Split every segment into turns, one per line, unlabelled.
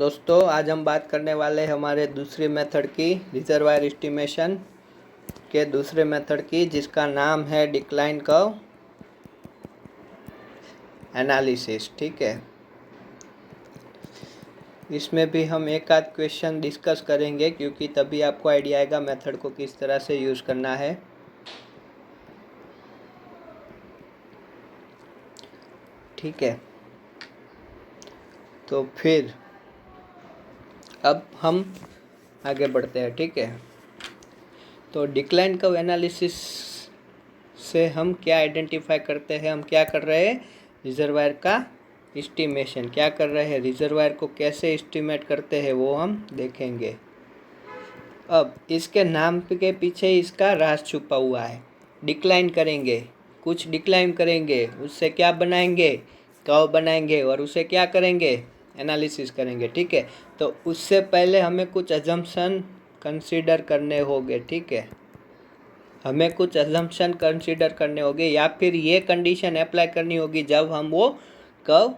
दोस्तों आज हम बात करने वाले हैं हमारे दूसरी मेथड की, रिजर्वायर एस्टिमेशन के दूसरे मेथड की, जिसका नाम है डिक्लाइन कर्व एनालिसिस। ठीक है, इसमें भी हम एक आध क्वेश्चन डिस्कस करेंगे क्योंकि तभी आपको आइडिया आएगा मेथड को किस तरह से यूज़ करना है। ठीक है, तो फिर अब हम आगे बढ़ते हैं। ठीक है, तो डिक्लाइन कर्व एनालिसिस से हम क्या आइडेंटिफाई करते हैं, हम क्या कर रहे हैं, रिजर्वायर का एस्टिमेशन क्या कर रहे हैं, रिजर्वायर को कैसे एस्टिमेट करते हैं वो हम देखेंगे। अब इसके नाम के पीछे इसका राज छुपा हुआ है। डिक्लाइन करेंगे, कुछ डिक्लाइन करेंगे, उससे क्या बनाएंगे, कर्व बनाएंगे और उसे क्या करेंगे, एनालिसिस करेंगे। ठीक है, तो उससे पहले हमें कुछ अजम्पशन कंसीडर करने होंगे। ठीक है, हमें कुछ अजम्पशन कंसीडर करने होंगे या फिर ये कंडीशन अप्लाई करनी होगी जब हम वो कर्व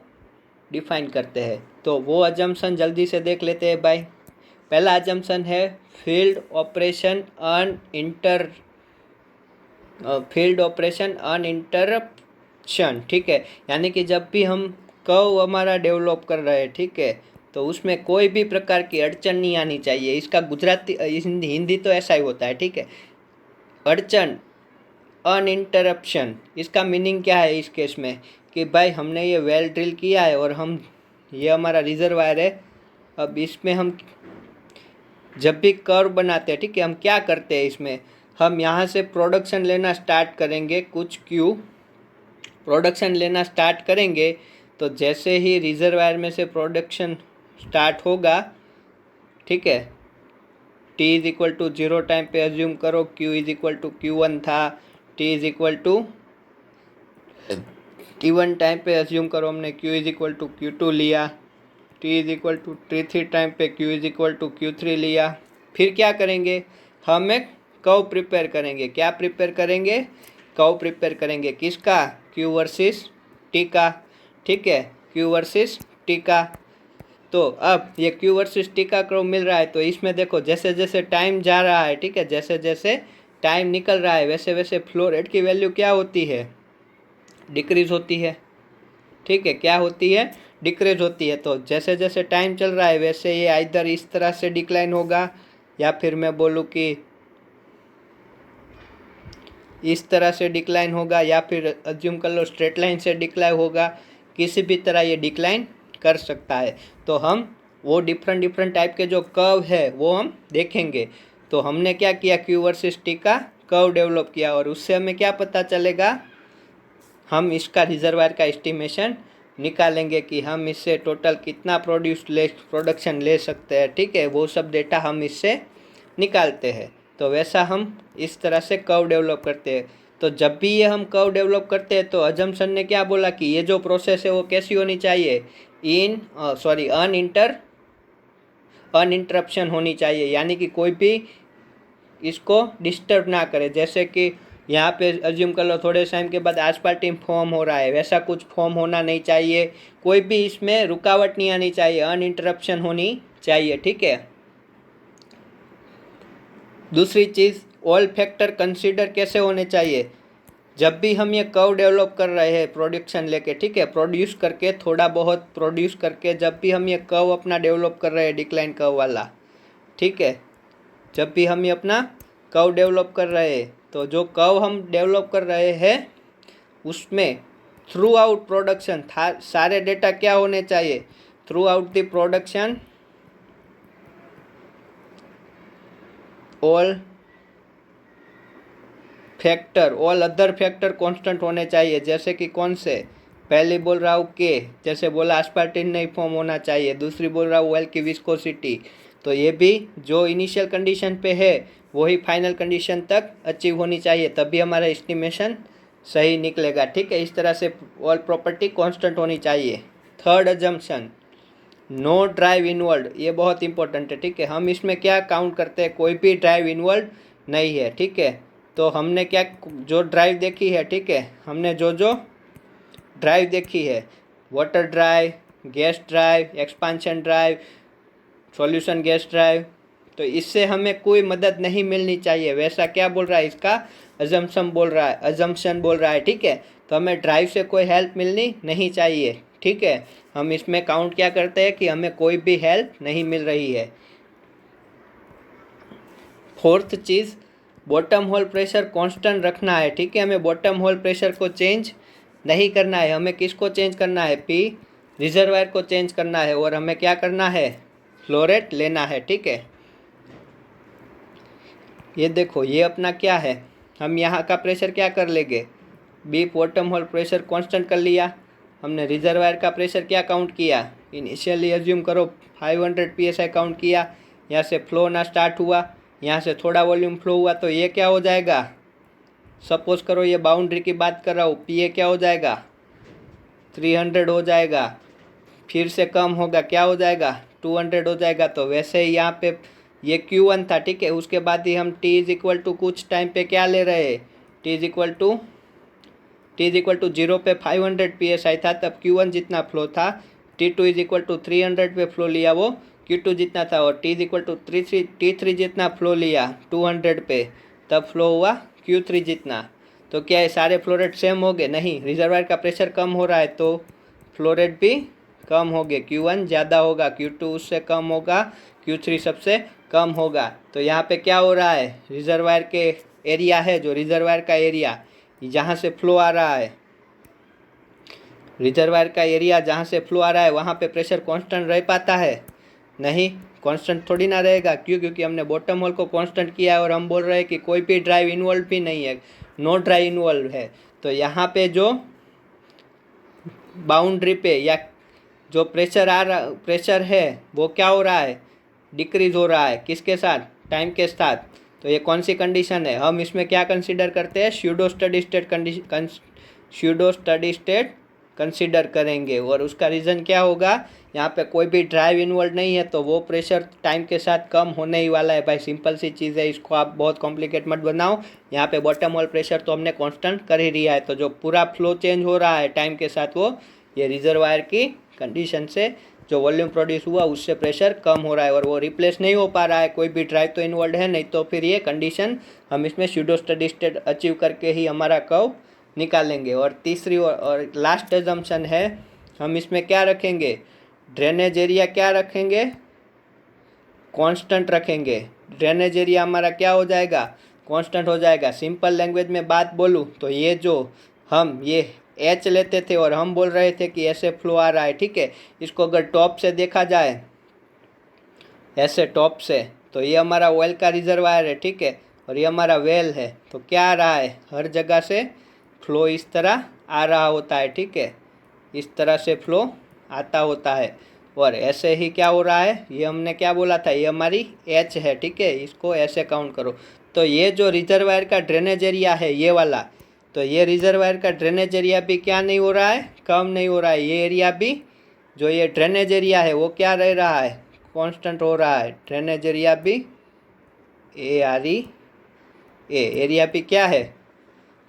डिफाइन करते हैं। तो वो अजम्पशन जल्दी से देख लेते हैं भाई। पहला अजम्पशन है फील्ड ऑपरेशन अनइंटरप्शन। ठीक है, यानी कि जब भी हम कर्व हमारा डेवलप कर रहे हैं, ठीक है, तो उसमें कोई भी प्रकार की अड़चन नहीं आनी चाहिए। इसका गुजराती हिंदी तो ऐसा ही होता है। ठीक है, अड़चन अनइंटरप्शन, इसका मीनिंग क्या है इस केस में कि भाई हमने ये वेल ड्रिल किया है और ये हमारा रिजर्वायर है। अब इसमें हम जब भी कर्व बनाते हैं, ठीक है, हम क्या करते हैं, इसमें हम यहाँ से प्रोडक्शन लेना स्टार्ट करेंगे, कुछ क्यू प्रोडक्शन लेना स्टार्ट करेंगे। तो जैसे ही रिजर्वायर में से प्रोडक्शन स्टार्ट होगा, ठीक है, t is equal to 0 time पे अज्यूम करो q is equal to Q1 था, t is equal to T1 time पे अज्यूम करो हमने q is equal to Q2 लिया, t is equal to T3 time पे q is equal to Q3 लिया। फिर क्या करेंगे, हम एक कर्व प्रिपेयर करेंगे। क्या प्रिपेयर करेंगे, कर्व प्रिपेयर करेंगे। किसका, q वर्सेस t का। ठीक है, q वर्सेस t का। तो अब ये q वर्सेस t का कर्व मिल रहा है। तो इसमें देखो जैसे जैसे टाइम जा रहा है, ठीक है, जैसे जैसे टाइम निकल रहा है वैसे वैसे फ्लो रेट की वैल्यू क्या होती है, डिक्रीज होती है। ठीक है, क्या होती है, डिक्रीज होती है। तो जैसे जैसे टाइम चल रहा है वैसे ये इधर इस तरह से डिक्लाइन होगा, या फिर मैं बोलूँ कि इस तरह से डिक्लाइन होगा, या फिर अज्यूम कर लो स्ट्रेट लाइन से डिक्लाइन होगा। किसी भी तरह ये डिक्लाइन कर सकता है। तो हम वो डिफरेंट टाइप के जो कर्व है वो हम देखेंगे। तो हमने क्या किया, क्यू वर्सेस टी का कर्व डेवलप किया और उससे हमें क्या पता चलेगा, हम इसका रिजर्वायर का एस्टिमेशन निकालेंगे कि हम इससे टोटल कितना प्रोडक्शन ले सकते हैं। ठीक है, वो सब डेटा हम इससे निकालते हैं। तो वैसा हम इस तरह से कर्व डेवलप करते हैं। तो जब भी ये हम कर्व डेवलप करते हैं तो अजम्पशन ने क्या बोला कि ये जो प्रोसेस है वो कैसी होनी चाहिए, अनइंटरप्शन होनी चाहिए, यानी कि कोई भी इसको डिस्टर्ब ना करे। जैसे कि यहाँ पे अज्यूम कर लो थोड़े टाइम के बाद आसपार्टिन फॉर्म हो रहा है, वैसा कुछ फॉर्म होना नहीं चाहिए। कोई भी इसमें रुकावट नहीं आनी चाहिए, अनइंटरप्शन होनी चाहिए। ठीक है, दूसरी चीज़ ऑल फैक्टर कंसीडर कैसे होने चाहिए, जब भी हम ये कर्व डेवलप कर रहे हैं प्रोडक्शन लेके, ठीक है, प्रोड्यूस करके, थोड़ा बहुत प्रोड्यूस करके, जब भी हम ये कर्व अपना डेवलप कर रहे हैं डिक्लाइन कर्व वाला, ठीक है, जब भी हम ये अपना कर्व डेवलप कर रहे हैं, तो जो कर्व हम डेवलप कर रहे हैं उसमें थ्रू आउट प्रोडक्शन सारे डेटा क्या होने चाहिए, through out the production all other factor constant होने चाहिए। जैसे कि कौन से, पहले बोल रहा हूँ के, जैसे बोला एस्पार्टिन नहीं फॉर्म होना चाहिए। दूसरी बोल रहा हूँ ऑयल की विस्कोसिटी, तो ये भी जो इनिशियल कंडीशन पे है वही फाइनल कंडीशन तक अचीव होनी चाहिए, तभी हमारा एस्टिमेशन सही निकलेगा। ठीक है, इस तरह से ऑल प्रॉपर्टी कांस्टेंट होनी चाहिए। Third assumption, no drive involve, ये बहुत इंपॉर्टेंट है। ठीक है, हम इसमें क्या काउंट करते हैं, कोई भी ड्राइव इन्वॉल्व नहीं है। ठीक है, तो हमने क्या जो ड्राइव देखी है, ठीक है, हमने जो ड्राइव देखी है, water drive, gas drive, expansion drive, solution gas drive, तो इससे हमें कोई मदद नहीं मिलनी चाहिए। वैसा क्या बोल रहा है, इसका अजम्पशन बोल रहा है, ठीक है। तो हमें ड्राइव से कोई हेल्प मिलनी नहीं चाहिए, ठीक है। हम इसमें काउंट क्या करते हैं कि हमें कोई भी हेल्प नहीं मिल रही है। फोर्थ चीज़, बॉटम होल प्रेशर कांस्टेंट रखना है, ठीक है। हमें बॉटम होल प्रेशर को चेंज नहीं करना है। हमें किसको चेंज करना है, पी रिजर्वायर को चेंज करना है। और हमें क्या करना है, फ्लो रेट लेना है, ठीक है। ये देखो, ये अपना क्या है, हम यहाँ का प्रेशर क्या कर लेंगे, B bottom hole pressure constant कर लिया। हमने रिजर्वायर का प्रेशर क्या काउंट किया, इनिशियली एज्यूम करो 500 psi काउंट किया। यहाँ से फ्लो ना स्टार्ट हुआ, यहाँ से थोड़ा वॉल्यूम फ्लो हुआ, तो ये क्या हो जाएगा, सपोज करो ये बाउंड्री की बात कर रहा हूँ, पी ए क्या हो जाएगा 300 हो जाएगा। फिर से कम होगा, क्या हो जाएगा 200 हो जाएगा। तो वैसे ही यहाँ पे ये Q1 था, ठीक है। उसके बाद ही हम T इज इक्वल टू कुछ टाइम पे क्या ले रहे हैं, T इज इक्वल टू 0 पे 500 psi था, तब Q1 जितना फ्लो था, T2 इज इक्वल टू 300 पे फ्लो लिया वो Q2 जितना था, और T is equal to T3 जितना फ्लो लिया 200 पे, तब फ्लो हुआ Q3 जितना। तो क्या है, सारे फ्लो रेट सेम हो गए, नहीं। रिजर्वायर का प्रेशर कम हो रहा है तो फ्लो रेट भी कम हो गए। Q1 ज़्यादा होगा, Q2 उससे कम होगा, Q3 सबसे कम होगा। तो यहाँ पे क्या हो रहा है, रिजर्वायर के एरिया है, जो रिजर्वायर का एरिया जहाँ से फ्लो आ रहा है, रिजर्वायर का एरिया जहाँ से फ्लो आ रहा है, वहाँ पे प्रेशर कांस्टेंट रह पाता है, नहीं, कांस्टेंट थोड़ी ना रहेगा। क्यों, क्योंकि हमने बॉटम होल को कांस्टेंट किया है और हम बोल रहे हैं कि कोई भी ड्राइव इन्वॉल्व भी नहीं है, नो ड्राइव इन्वॉल्व है। तो यहाँ पे जो बाउंड्री पे या जो प्रेशर है वो क्या हो रहा है, डिक्रीज हो रहा है, किसके साथ, टाइम के साथ। तो ये कौन सी कंडीशन है, हम इसमें क्या कंसीडर करते हैं, स्यूडो स्टडी स्टेट कंसीडर करेंगे। और उसका रीज़न क्या होगा, यहाँ पे कोई भी ड्राइव इन्वॉल्व नहीं है, तो वो प्रेशर टाइम के साथ कम होने ही वाला है। भाई सिंपल सी चीज़ है, इसको आप बहुत कॉम्प्लिकेट मत बनाओ। यहाँ पे बॉटम होल प्रेशर तो हमने कांस्टेंट कर ही दिया है, तो जो पूरा फ्लो चेंज हो रहा है टाइम के साथ, वो ये रिजर्वायर की कंडीशन से जो वॉल्यूम प्रोड्यूस हुआ उससे प्रेशर कम हो रहा है, और वो रिप्लेस नहीं हो पा रहा है। कोई भी ड्राइव तो इन्वॉल्व है नहीं, तो फिर ये कंडीशन हम इसमें स्यूडो स्टडी स्टेट अचीव करके ही हमारा कर्व निकालेंगे। और तीसरी और लास्ट अजम्पशन है, हम इसमें क्या रखेंगे, ड्रेनेज एरिया क्या रखेंगे, कांस्टेंट रखेंगे। ड्रेनेज एरिया हमारा क्या हो जाएगा, कांस्टेंट हो जाएगा। सिंपल लैंग्वेज में बात बोलूँ तो ये जो हम ये एच लेते थे और हम बोल रहे थे कि ऐसे फ्लो आ रहा है, ठीक है। इसको अगर टॉप से देखा जाए, ऐसे टॉप से, तो ये हमारा ऑयल का रिजर्वायर है, ठीक है, और ये हमारा वेल है। तो क्या आ रहा है, हर जगह से फ्लो इस तरह आ रहा होता है, ठीक है, इस तरह से फ्लो आता होता है। और ऐसे ही क्या हो रहा है, ये हमने क्या बोला था, ये हमारी एच है, ठीक है, इसको ऐसे काउंट करो। तो ये जो रिजर्वायर का ड्रेनेज एरिया है ये वाला, तो ये रिजर्वायर का ड्रेनेज एरिया भी क्या नहीं हो रहा है, कम नहीं हो रहा है। ये एरिया भी, जो ये ड्रेनेज एरिया है वो क्या रह रहा है, कांस्टेंट हो रहा है। ड्रेनेज एरिया भी एरिया भी क्या है,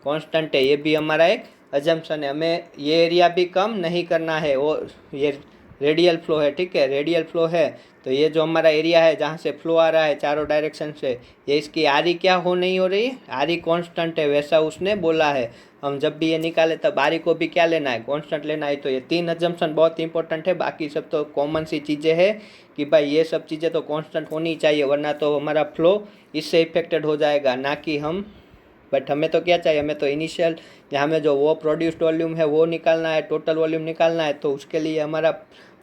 कांस्टेंट है। ये भी हमारा एक अजम्पशन है, हमें ये एरिया भी कम नहीं करना है। और ये रेडियल फ्लो है, ठीक है, रेडियल फ्लो है, तो ये जो हमारा एरिया है जहाँ से फ्लो आ रहा है चारों डायरेक्शन से, ये इसकी आरी क्या हो नहीं हो रही है, आरी कांस्टेंट है, वैसा उसने बोला है। हम जब भी ये निकाले तब आरी को भी क्या लेना है, कांस्टेंट लेना है। तो ये 3 अजम्पशन बहुत इंपॉर्टेंट है, बाकी सब तो कॉमन सी चीज़ें हैं कि भाई ये सब चीज़ें तो कांस्टेंट होनी चाहिए, वरना तो हमारा फ्लो इससे इफेक्टेड हो जाएगा, ना कि हम। बट हमें तो क्या चाहिए, हमें तो इनिशियल जहाँ में जो वो प्रोड्यूस्ड वॉल्यूम है वो निकालना है, टोटल वॉल्यूम निकालना है, तो उसके लिए हमारा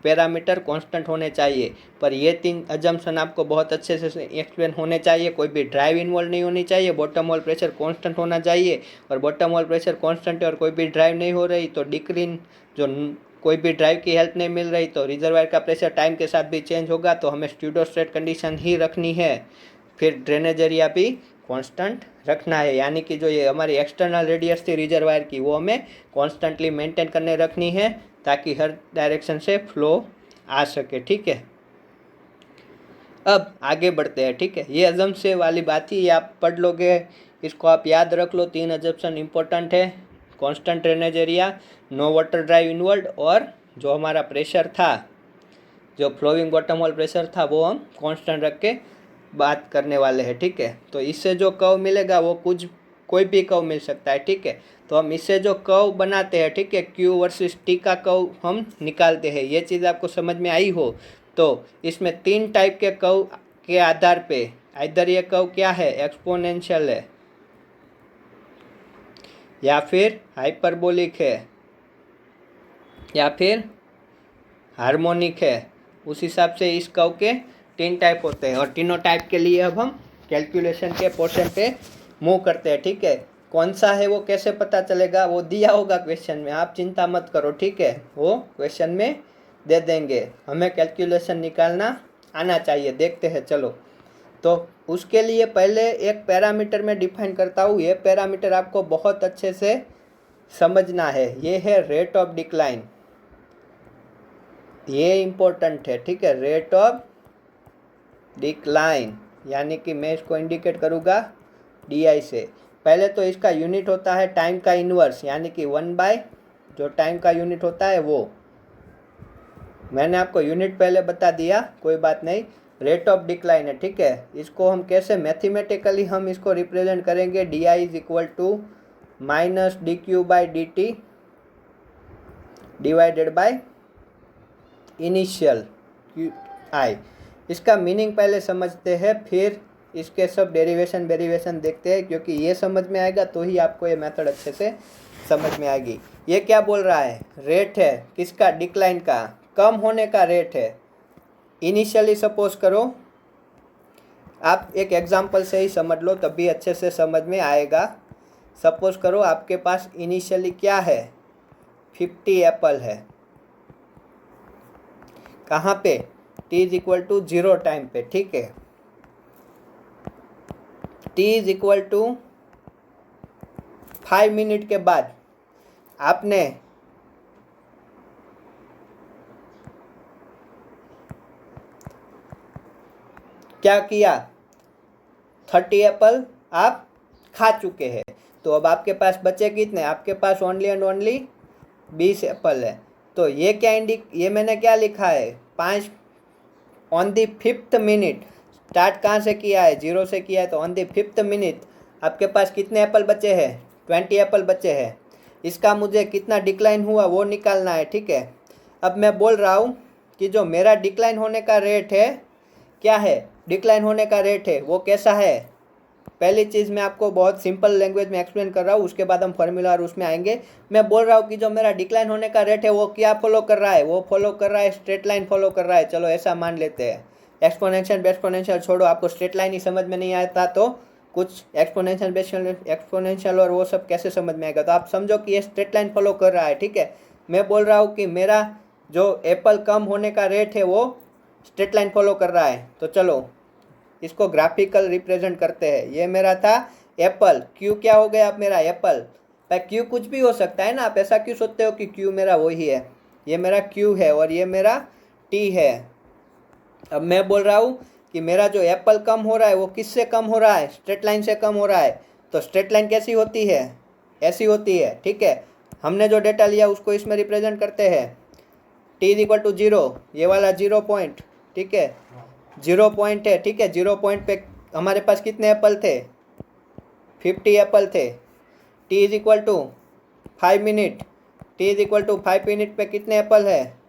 पैरामीटर कांस्टेंट होने चाहिए। पर ये 3 अजम्पशन आपको बहुत अच्छे से एक्सप्लेन होने चाहिए। कोई भी ड्राइव इन्वॉल्व नहीं होनी चाहिए, बॉटम होल प्रेशर कांस्टेंट होना चाहिए, और बॉटम होल प्रेशर कांस्टेंट है और कोई भी ड्राइव नहीं हो रही, तो डिक्रीन जो कोई भी ड्राइव की हेल्प नहीं मिल रही, तो रिजर्वायर का प्रेशर टाइम के साथ भी चेंज होगा, तो हमें स्यूडो स्टेट कंडीशन ही रखनी है। फिर ड्रेनेज एरिया भी कांस्टेंट रखना है, यानी कि जो ये हमारी एक्सटर्नल रेडियस थी रिजर्वायर की, वो हमें कॉन्स्टेंटली मेंटेन करने रखनी है, ताकि हर डायरेक्शन से फ्लो आ सके, ठीक है। अब आगे बढ़ते हैं, ठीक है। ये अजम्पशन वाली बात ही आप पढ़ लोगे, इसको आप याद रख लो। 3 अजम्पशन इंपॉर्टेंट है, constant drainage area, no water drive involve, और जो हमारा प्रेशर था जो फ्लोइंग बॉटम होल प्रेशर था वो हम कांस्टेंट रख के बात करने वाले हैं, ठीक है। तो इससे जो कर्व मिलेगा वो कोई भी कर्व मिल सकता है, ठीक है। तो हम इससे जो कर्व बनाते हैं, ठीक है, क्यू वर्सेस टी का कर्व हम निकालते हैं। ये चीज़ आपको समझ में आई हो तो इसमें 3 टाइप के कर्व के आधार पे इधर ये कर्व क्या है, एक्सपोनेंशियल है या फिर हाइपरबोलिक है या फिर हार्मोनिक है, उस हिसाब से इस कर्व के 3 टाइप होते हैं। और तीनों टाइप के लिए अब हम कैलकुलेशन के पोर्शन पे मूव करते हैं, ठीक है। कौन सा है वो कैसे पता चलेगा, वो दिया होगा क्वेश्चन में, आप चिंता मत करो, ठीक है, वो क्वेश्चन में दे देंगे। हमें कैलकुलेशन निकालना आना चाहिए। देखते हैं चलो। तो उसके लिए पहले एक पैरामीटर में डिफाइन करता हूँ। ये पैरामीटर आपको बहुत अच्छे से समझना है। ये है रेट ऑफ डिक्लाइन, ये इम्पोर्टेंट है, ठीक है। रेट ऑफ डिक्लाइन यानी कि मैं इसको इंडिकेट करूँगा DI से। पहले तो इसका यूनिट होता है टाइम का इन्वर्स, यानी कि 1/, जो टाइम का यूनिट होता है वो मैंने आपको यूनिट पहले बता दिया, कोई बात नहीं। रेट ऑफ डिक्लाइन है, ठीक है। इसको हम कैसे मैथमेटिकली हम इसको रिप्रेजेंट करेंगे, DI is equal to minus dQ/dt divided by initial QI। इसका मीनिंग पहले समझते हैं, फिर इसके सब डेरिवेशन देखते हैं, क्योंकि ये समझ में आएगा तो ही आपको ये मेथड अच्छे से समझ में आएगी। ये क्या बोल रहा है, रेट है किसका, डिक्लाइन का, कम होने का रेट है। इनिशियली सपोज करो, आप एक एग्जांपल से ही समझ लो तभी अच्छे से समझ में आएगा। सपोज करो आपके पास इनिशियली क्या है, 50 एप्पल है। कहाँ पे, t is equal to 0 time पे, ठीक है। t is equal to 5 minute के बाद आपने क्या किया, 30 एप्पल आप खा चुके हैं। तो अब आपके पास बचे कितने, आपके पास ओनली एंड ओनली 20 एप्पल है। तो ये क्या ये मैंने क्या लिखा है, 5 on the 5th minute. Start कहाँ से किया है, 0 से किया है, तो ऑन दी 5th मिनट आपके पास कितने एप्पल बचे हैं, 20 एप्पल बचे हैं। इसका मुझे कितना डिक्लाइन हुआ वो निकालना है, ठीक है। अब मैं बोल रहा हूँ कि जो मेरा डिक्लाइन होने का रेट है, क्या है, डिक्लाइन होने का रेट है वो कैसा है। पहली चीज़ मैं आपको बहुत सिंपल लैंग्वेज में एक्सप्लेन कर रहा हूँ, उसके बाद हम फॉर्मूला और उसमें आएंगे। मैं बोल रहा हूँ कि जो मेरा डिक्लाइन होने का रेट है वो क्या फॉलो कर रहा है, वो फॉलो कर रहा है स्ट्रेट लाइन फॉलो कर रहा है। चलो ऐसा मान लेते हैं। एक्सपोनेंशियल बेस्पोनेंशियल छोड़ो, आपको स्ट्रेट लाइन ही समझ में नहीं आता तो कुछ एक्सपोनेंशियल और वो सब कैसे समझ में आएगा। तो आप समझो कि ये स्ट्रेट लाइन फॉलो कर रहा है, ठीक है। मैं बोल रहा हूँ कि मेरा जो एप्पल कम होने का रेट है वो स्ट्रेट लाइन फॉलो कर रहा है। तो चलो इसको ग्राफिकल रिप्रेजेंट करते हैं। ये मेरा था एप्पल, क्यू क्या हो गया आप मेरा एप्पल। भाई क्यू कुछ भी हो सकता है ना, आप ऐसा क्यों सोचते हो कि क्यू मेरा वही है। ये मेरा क्यू है और ये मेरा टी है। अब मैं बोल रहा हूँ कि मेरा जो एप्पल कम हो रहा है वो किससे कम हो रहा है, स्ट्रेट लाइन से कम हो रहा है। तो स्ट्रेट लाइन कैसी होती है, ऐसी होती है, ठीक है। हमने जो डेटा लिया उसको इसमें रिप्रेजेंट करते हैं। टी इज इक्वल टू 0, ये वाला 0 पॉइंट, ठीक है, 0 पॉइंट है, ठीक है। 0 पॉइंट पे हमारे पास कितने एप्पल थे, 50 एप्पल थे। T is equal to 5 minute, T is equal to 5 minute पे कितने एप्पल है,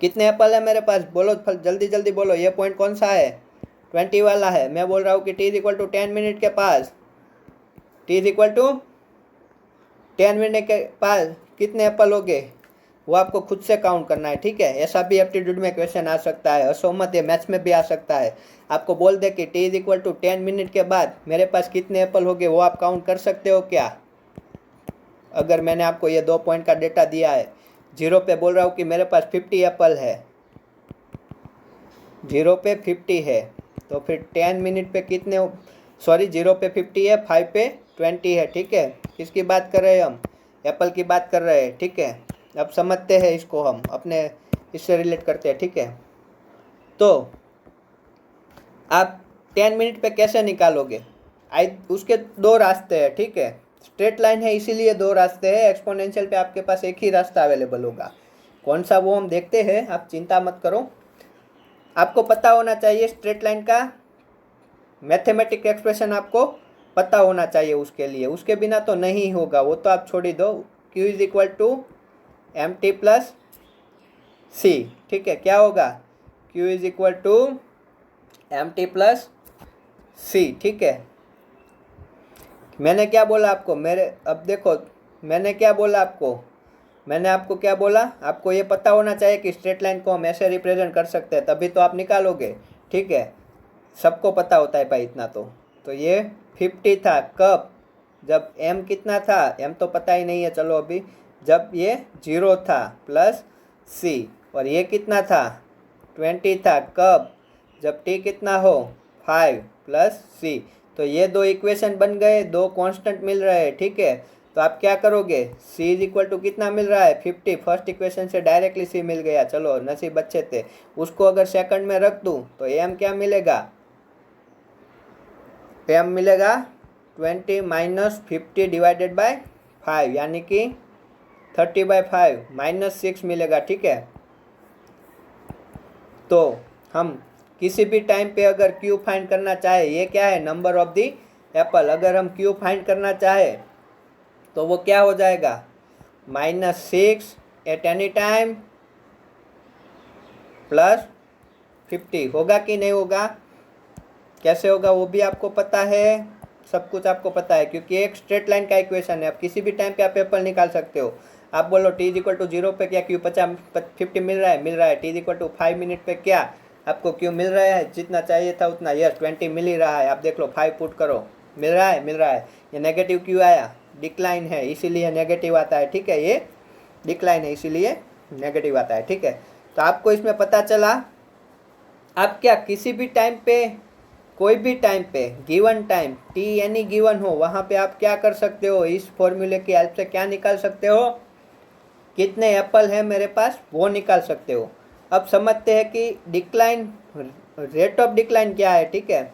कितने एप्पल है मेरे पास, बोलो जल्दी जल्दी बोलो। ये पॉइंट कौन सा है, 20 वाला है। मैं बोल रहा हूँ कि T is equal to 10 minute के पास, T is equal to 10 minute के पास कितने एप्पल हो गए, वो आपको खुद से काउंट करना है, ठीक है। ऐसा भी एप्टीट्यूड में क्वेश्चन आ सकता है, असोमत ये मैथ्स में भी आ सकता है। आपको बोल दे कि T is equal to 10 minute के बाद मेरे पास कितने एप्पल हो गए, वो आप काउंट कर सकते हो क्या। अगर मैंने आपको ये 2 पॉइंट का डेटा दिया है, 0 पे बोल रहा हूँ कि मेरे पास 50 एप्पल है, 0 पे 50 है, तो फिर 10 मिनट पे कितने, सॉरी 0 पे 50 है, 5 पे 20 है, ठीक है। किसकी बात कर रहे हैं हम, एप्पल की बात कर रहे हैं, ठीक है। अब समझते हैं इसको, हम अपने इससे रिलेट करते हैं, ठीक है। तो आप 10 मिनट पे कैसे निकालोगे, उसके 2 रास्ते हैं, ठीक है। स्ट्रेट लाइन है इसीलिए 2 रास्ते हैं, एक्सपोनेंशियल पे आपके पास एक ही रास्ता अवेलेबल होगा। कौन सा वो हम देखते हैं, आप चिंता मत करो। आपको पता होना चाहिए स्ट्रेट लाइन का मैथमेटिक एक्सप्रेशन, आपको पता होना चाहिए उसके लिए, उसके बिना तो नहीं होगा, वो तो आप छोड़ ही दो। Q is equal to M T plus C, ठीक है, क्या होगा, Q is equal to M T plus C, ठीक है। मैंने क्या बोला आपको, अब देखो मैंने क्या बोला आपको, मैंने आपको क्या बोला, आपको ये पता होना चाहिए कि स्ट्रेट लाइन को हम ऐसे रिप्रेजेंट कर सकते हैं, तभी तो आप निकालोगे, ठीक है। सबको पता होता है भाई इतना तो ये 50 था कब, जब m कितना था, m तो पता ही नहीं है, चलो अभी, जब ये 0 था प्लस c, और ये कितना था 20 था कब, जब t कितना हो 5 प्लस c। तो ये दो इक्वेशन बन गए, दो कांस्टेंट मिल रहे हैं, ठीक है। तो आप क्या करोगे, c इज इक्वल टू कितना मिल रहा है 50, फर्स्ट इक्वेशन से डायरेक्टली c मिल गया, चलो नसीब अच्छे थे। उसको अगर सेकंड में रख दूं तो m क्या मिलेगा, m मिलेगा 20 माइनस 50 डिवाइडेड बाय 5, यानी कि 30/5 माइनस 6 मिलेगा, ठीक है। तो हम किसी भी टाइम पे अगर Q फाइंड करना चाहे, ये क्या है, नंबर ऑफ दी एप्पल, अगर हम Q फाइंड करना चाहे तो वो क्या हो जाएगा, -6 एट एनी टाइम प्लस 50, होगा कि नहीं होगा, कैसे होगा वो भी आपको पता है, सब कुछ आपको पता है, क्योंकि एक स्ट्रेट लाइन का इक्वेशन है। आप किसी भी टाइम पे आप एप्पल निकाल सकते हो। आप बोलो t इज इक्वल टू 0 पे क्या Q 50 मिल रहा है, t is equal to 5 minute पे क्या आपको Q मिल रहा है, जितना चाहिए था उतना, यस 20 मिल ही रहा है। आप देख लो 5 पुट करो, मिल रहा है। ये नेगेटिव क्यों आया, डिक्लाइन है इसीलिए नेगेटिव आता है, ठीक है, ये डिक्लाइन है इसीलिए नेगेटिव आता है, ठीक है। तो आपको इसमें पता चला, आप क्या किसी भी टाइम पे, कोई भी टाइम पे, given time t any given हो, वहाँ पे आप क्या कर सकते हो, इस फॉर्मूले की हेल्प से क्या निकाल सकते हो, कितने एप्पल है मेरे पास वो निकाल सकते हो। अब समझते हैं कि डिक्लाइन, रेट ऑफ डिक्लाइन क्या है, ठीक है।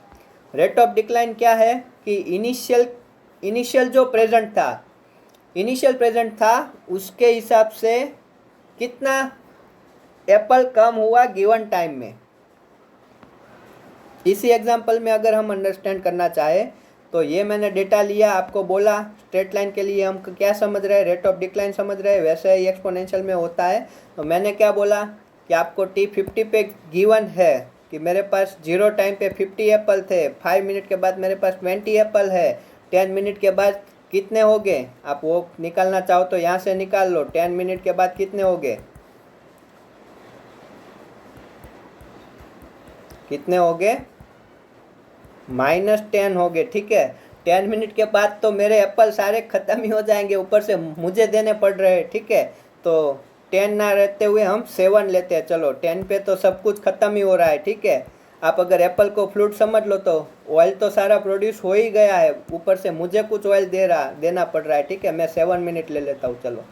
रेट ऑफ डिक्लाइन क्या है कि इनिशियल जो इनिशियल प्रेजेंट था उसके हिसाब से कितना एप्पल कम हुआ गिवन टाइम में। इसी एग्जांपल में अगर हम अंडरस्टैंड करना चाहे तो ये मैंने डेटा लिया, आपको बोला स्ट्रेट लाइन के लिए हम क्या समझ रहे हैं, रेट ऑफ डिक्लाइन समझ रहे हैं, वैसे ही एक्सपोनेंशियल में होता है। तो मैंने क्या बोला कि आपको t 50 पे गिवन है कि मेरे पास 0 टाइम पे 50 एप्पल थे, 5 मिनट के बाद मेरे पास 20 एप्पल है, 10 मिनट के बाद कितने हो गए, आप वो निकालना चाहो तो यहाँ से निकाल लो, 10 मिनट के बाद कितने हो गए, कितने हो गए, -10 हो गए, ठीक है। 10 मिनट के बाद तो मेरे एप्पल सारे ख़त्म ही हो जाएंगे, ऊपर से मुझे देने पड़ रहे हैं, ठीक है। तो 10 ना रहते हुए हम 7 लेते हैं, चलो 10 पे तो सब कुछ ख़त्म ही हो रहा है, ठीक है। आप अगर एप्पल को फ्रूट समझ लो तो ऑयल तो सारा प्रोड्यूस हो ही गया है, ऊपर से मुझे कुछ ऑयल देना पड़ रहा है, ठीक है। मैं 7 मिनट ले लेता हूँ, चलो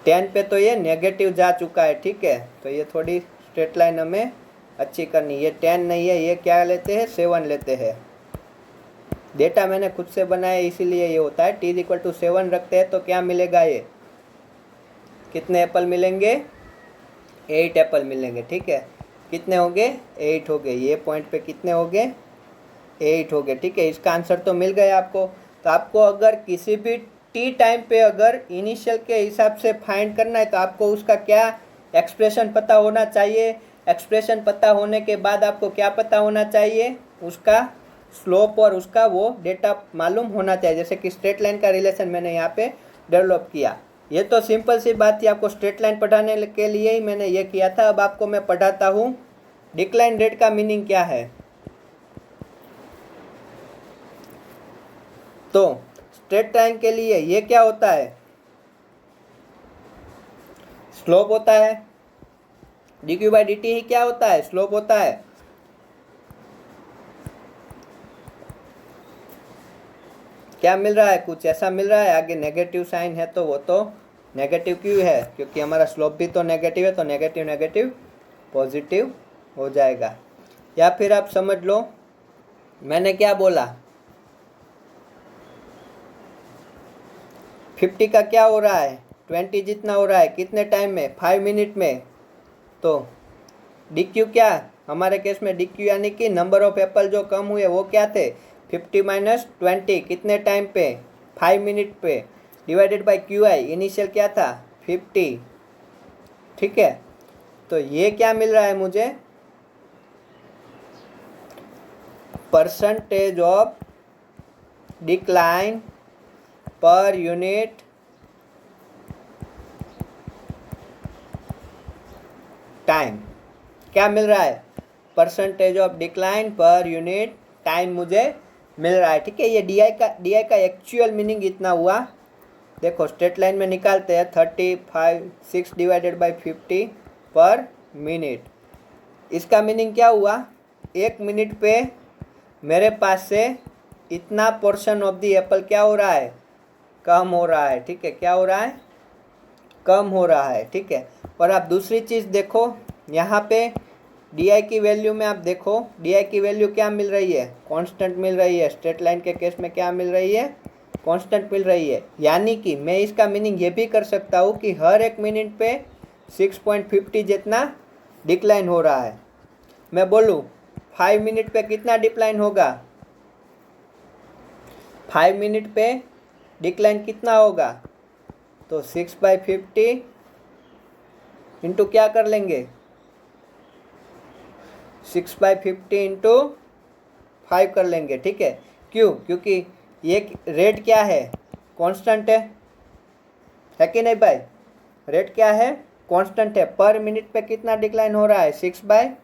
10 पे तो ये नेगेटिव जा चुका है, ठीक है। तो ये थोड़ी स्ट्रेट लाइन हमें अच्छी करनी, ये 10 नहीं है, ये क्या लेते हैं 7 लेते हैं। डेटा मैंने खुद से बनाया इसीलिए ये होता है। t इज इक्वल टू 7 रखते हैं तो क्या मिलेगा, ये कितने एप्पल मिलेंगे, 8 एप्पल मिलेंगे, ठीक है। कितने हो गए, 8 हो गए, ये पॉइंट पे कितने हो गए, 8 हो गए, ठीक है। इसका आंसर तो मिल गया आपको। तो आपको अगर किसी भी t टाइम पे अगर इनिशियल के हिसाब से फाइंड करना है तो आपको उसका क्या एक्सप्रेशन पता होना चाहिए। एक्सप्रेशन पता होने के बाद आपको क्या पता होना चाहिए, उसका स्लोप और उसका वो डेटा मालूम होना चाहिए। जैसे कि स्ट्रेट लाइन का रिलेशन मैंने यहाँ पे डेवलप किया, ये तो सिंपल सी बात थी, आपको स्ट्रेट लाइन पढ़ाने के लिए ही मैंने ये किया था। अब आपको मैं पढ़ाता हूँ डिक्लाइन रेट का मीनिंग क्या है। तो स्ट्रेट लाइन के लिए ये क्या होता है, स्लोप होता है, dq/dt ही क्या होता है, स्लोप होता है। क्या मिल रहा है, कुछ ऐसा मिल रहा है, आगे नेगेटिव साइन है तो वो तो नेगेटिव क्यों है, क्योंकि हमारा स्लोप भी तो नेगेटिव है, तो नेगेटिव नेगेटिव पॉजिटिव हो जाएगा। या फिर आप समझ लो मैंने क्या बोला, 50 का क्या हो रहा है 20 जितना हो रहा है कितने टाइम में, 5 मिनट में। तो डी क्यू क्या, हमारे केस में डी क्यू यानी कि नंबर ऑफ एप्पल जो कम हुए वो क्या थे, 50 माइनस 20 कितने टाइम पे, 5 मिनट पे, divided by Q I, initial क्या था 50। ठीक है, तो ये क्या मिल रहा है मुझे, percentage of decline per unit time. क्या मिल रहा है, percentage of decline per unit time मुझे मिल रहा है। ठीक है, ये डी आई का एक्चुअल मीनिंग इतना हुआ। देखो स्ट्रेट लाइन में निकालते हैं, 35 डिवाइडेड बाई 50 पर मिनट। इसका मीनिंग क्या हुआ, 1 मिनट पे मेरे पास से इतना पोर्शन ऑफ दी एप्पल क्या हो रहा है, कम हो रहा है। ठीक है, क्या हो रहा है, कम हो रहा है। ठीक है, और आप दूसरी चीज़ देखो, यहाँ पे डी आई की वैल्यू में आप देखो, डी आई की वैल्यू क्या मिल रही है, कांस्टेंट मिल रही है। स्ट्रेट लाइन के केस में क्या मिल रही है, कांस्टेंट मिल रही है। यानी कि मैं इसका मीनिंग ये भी कर सकता हूँ कि हर 1 मिनट पे 6.50 जितना डिक्लाइन हो रहा है। मैं बोलूँ 5 मिनट पे कितना डिक्लाइन होगा, 5 मिनट पे डिक्लाइन कितना होगा, तो 6/50 इंटू क्या कर लेंगे, 6/50 इंटू 5 कर लेंगे। ठीक है, क्यों, क्योंकि ये रेट क्या है, कांस्टेंट है कि नहीं भाई, रेट क्या है, कांस्टेंट है। पर मिनट पे कितना डिक्लाइन हो रहा है, 6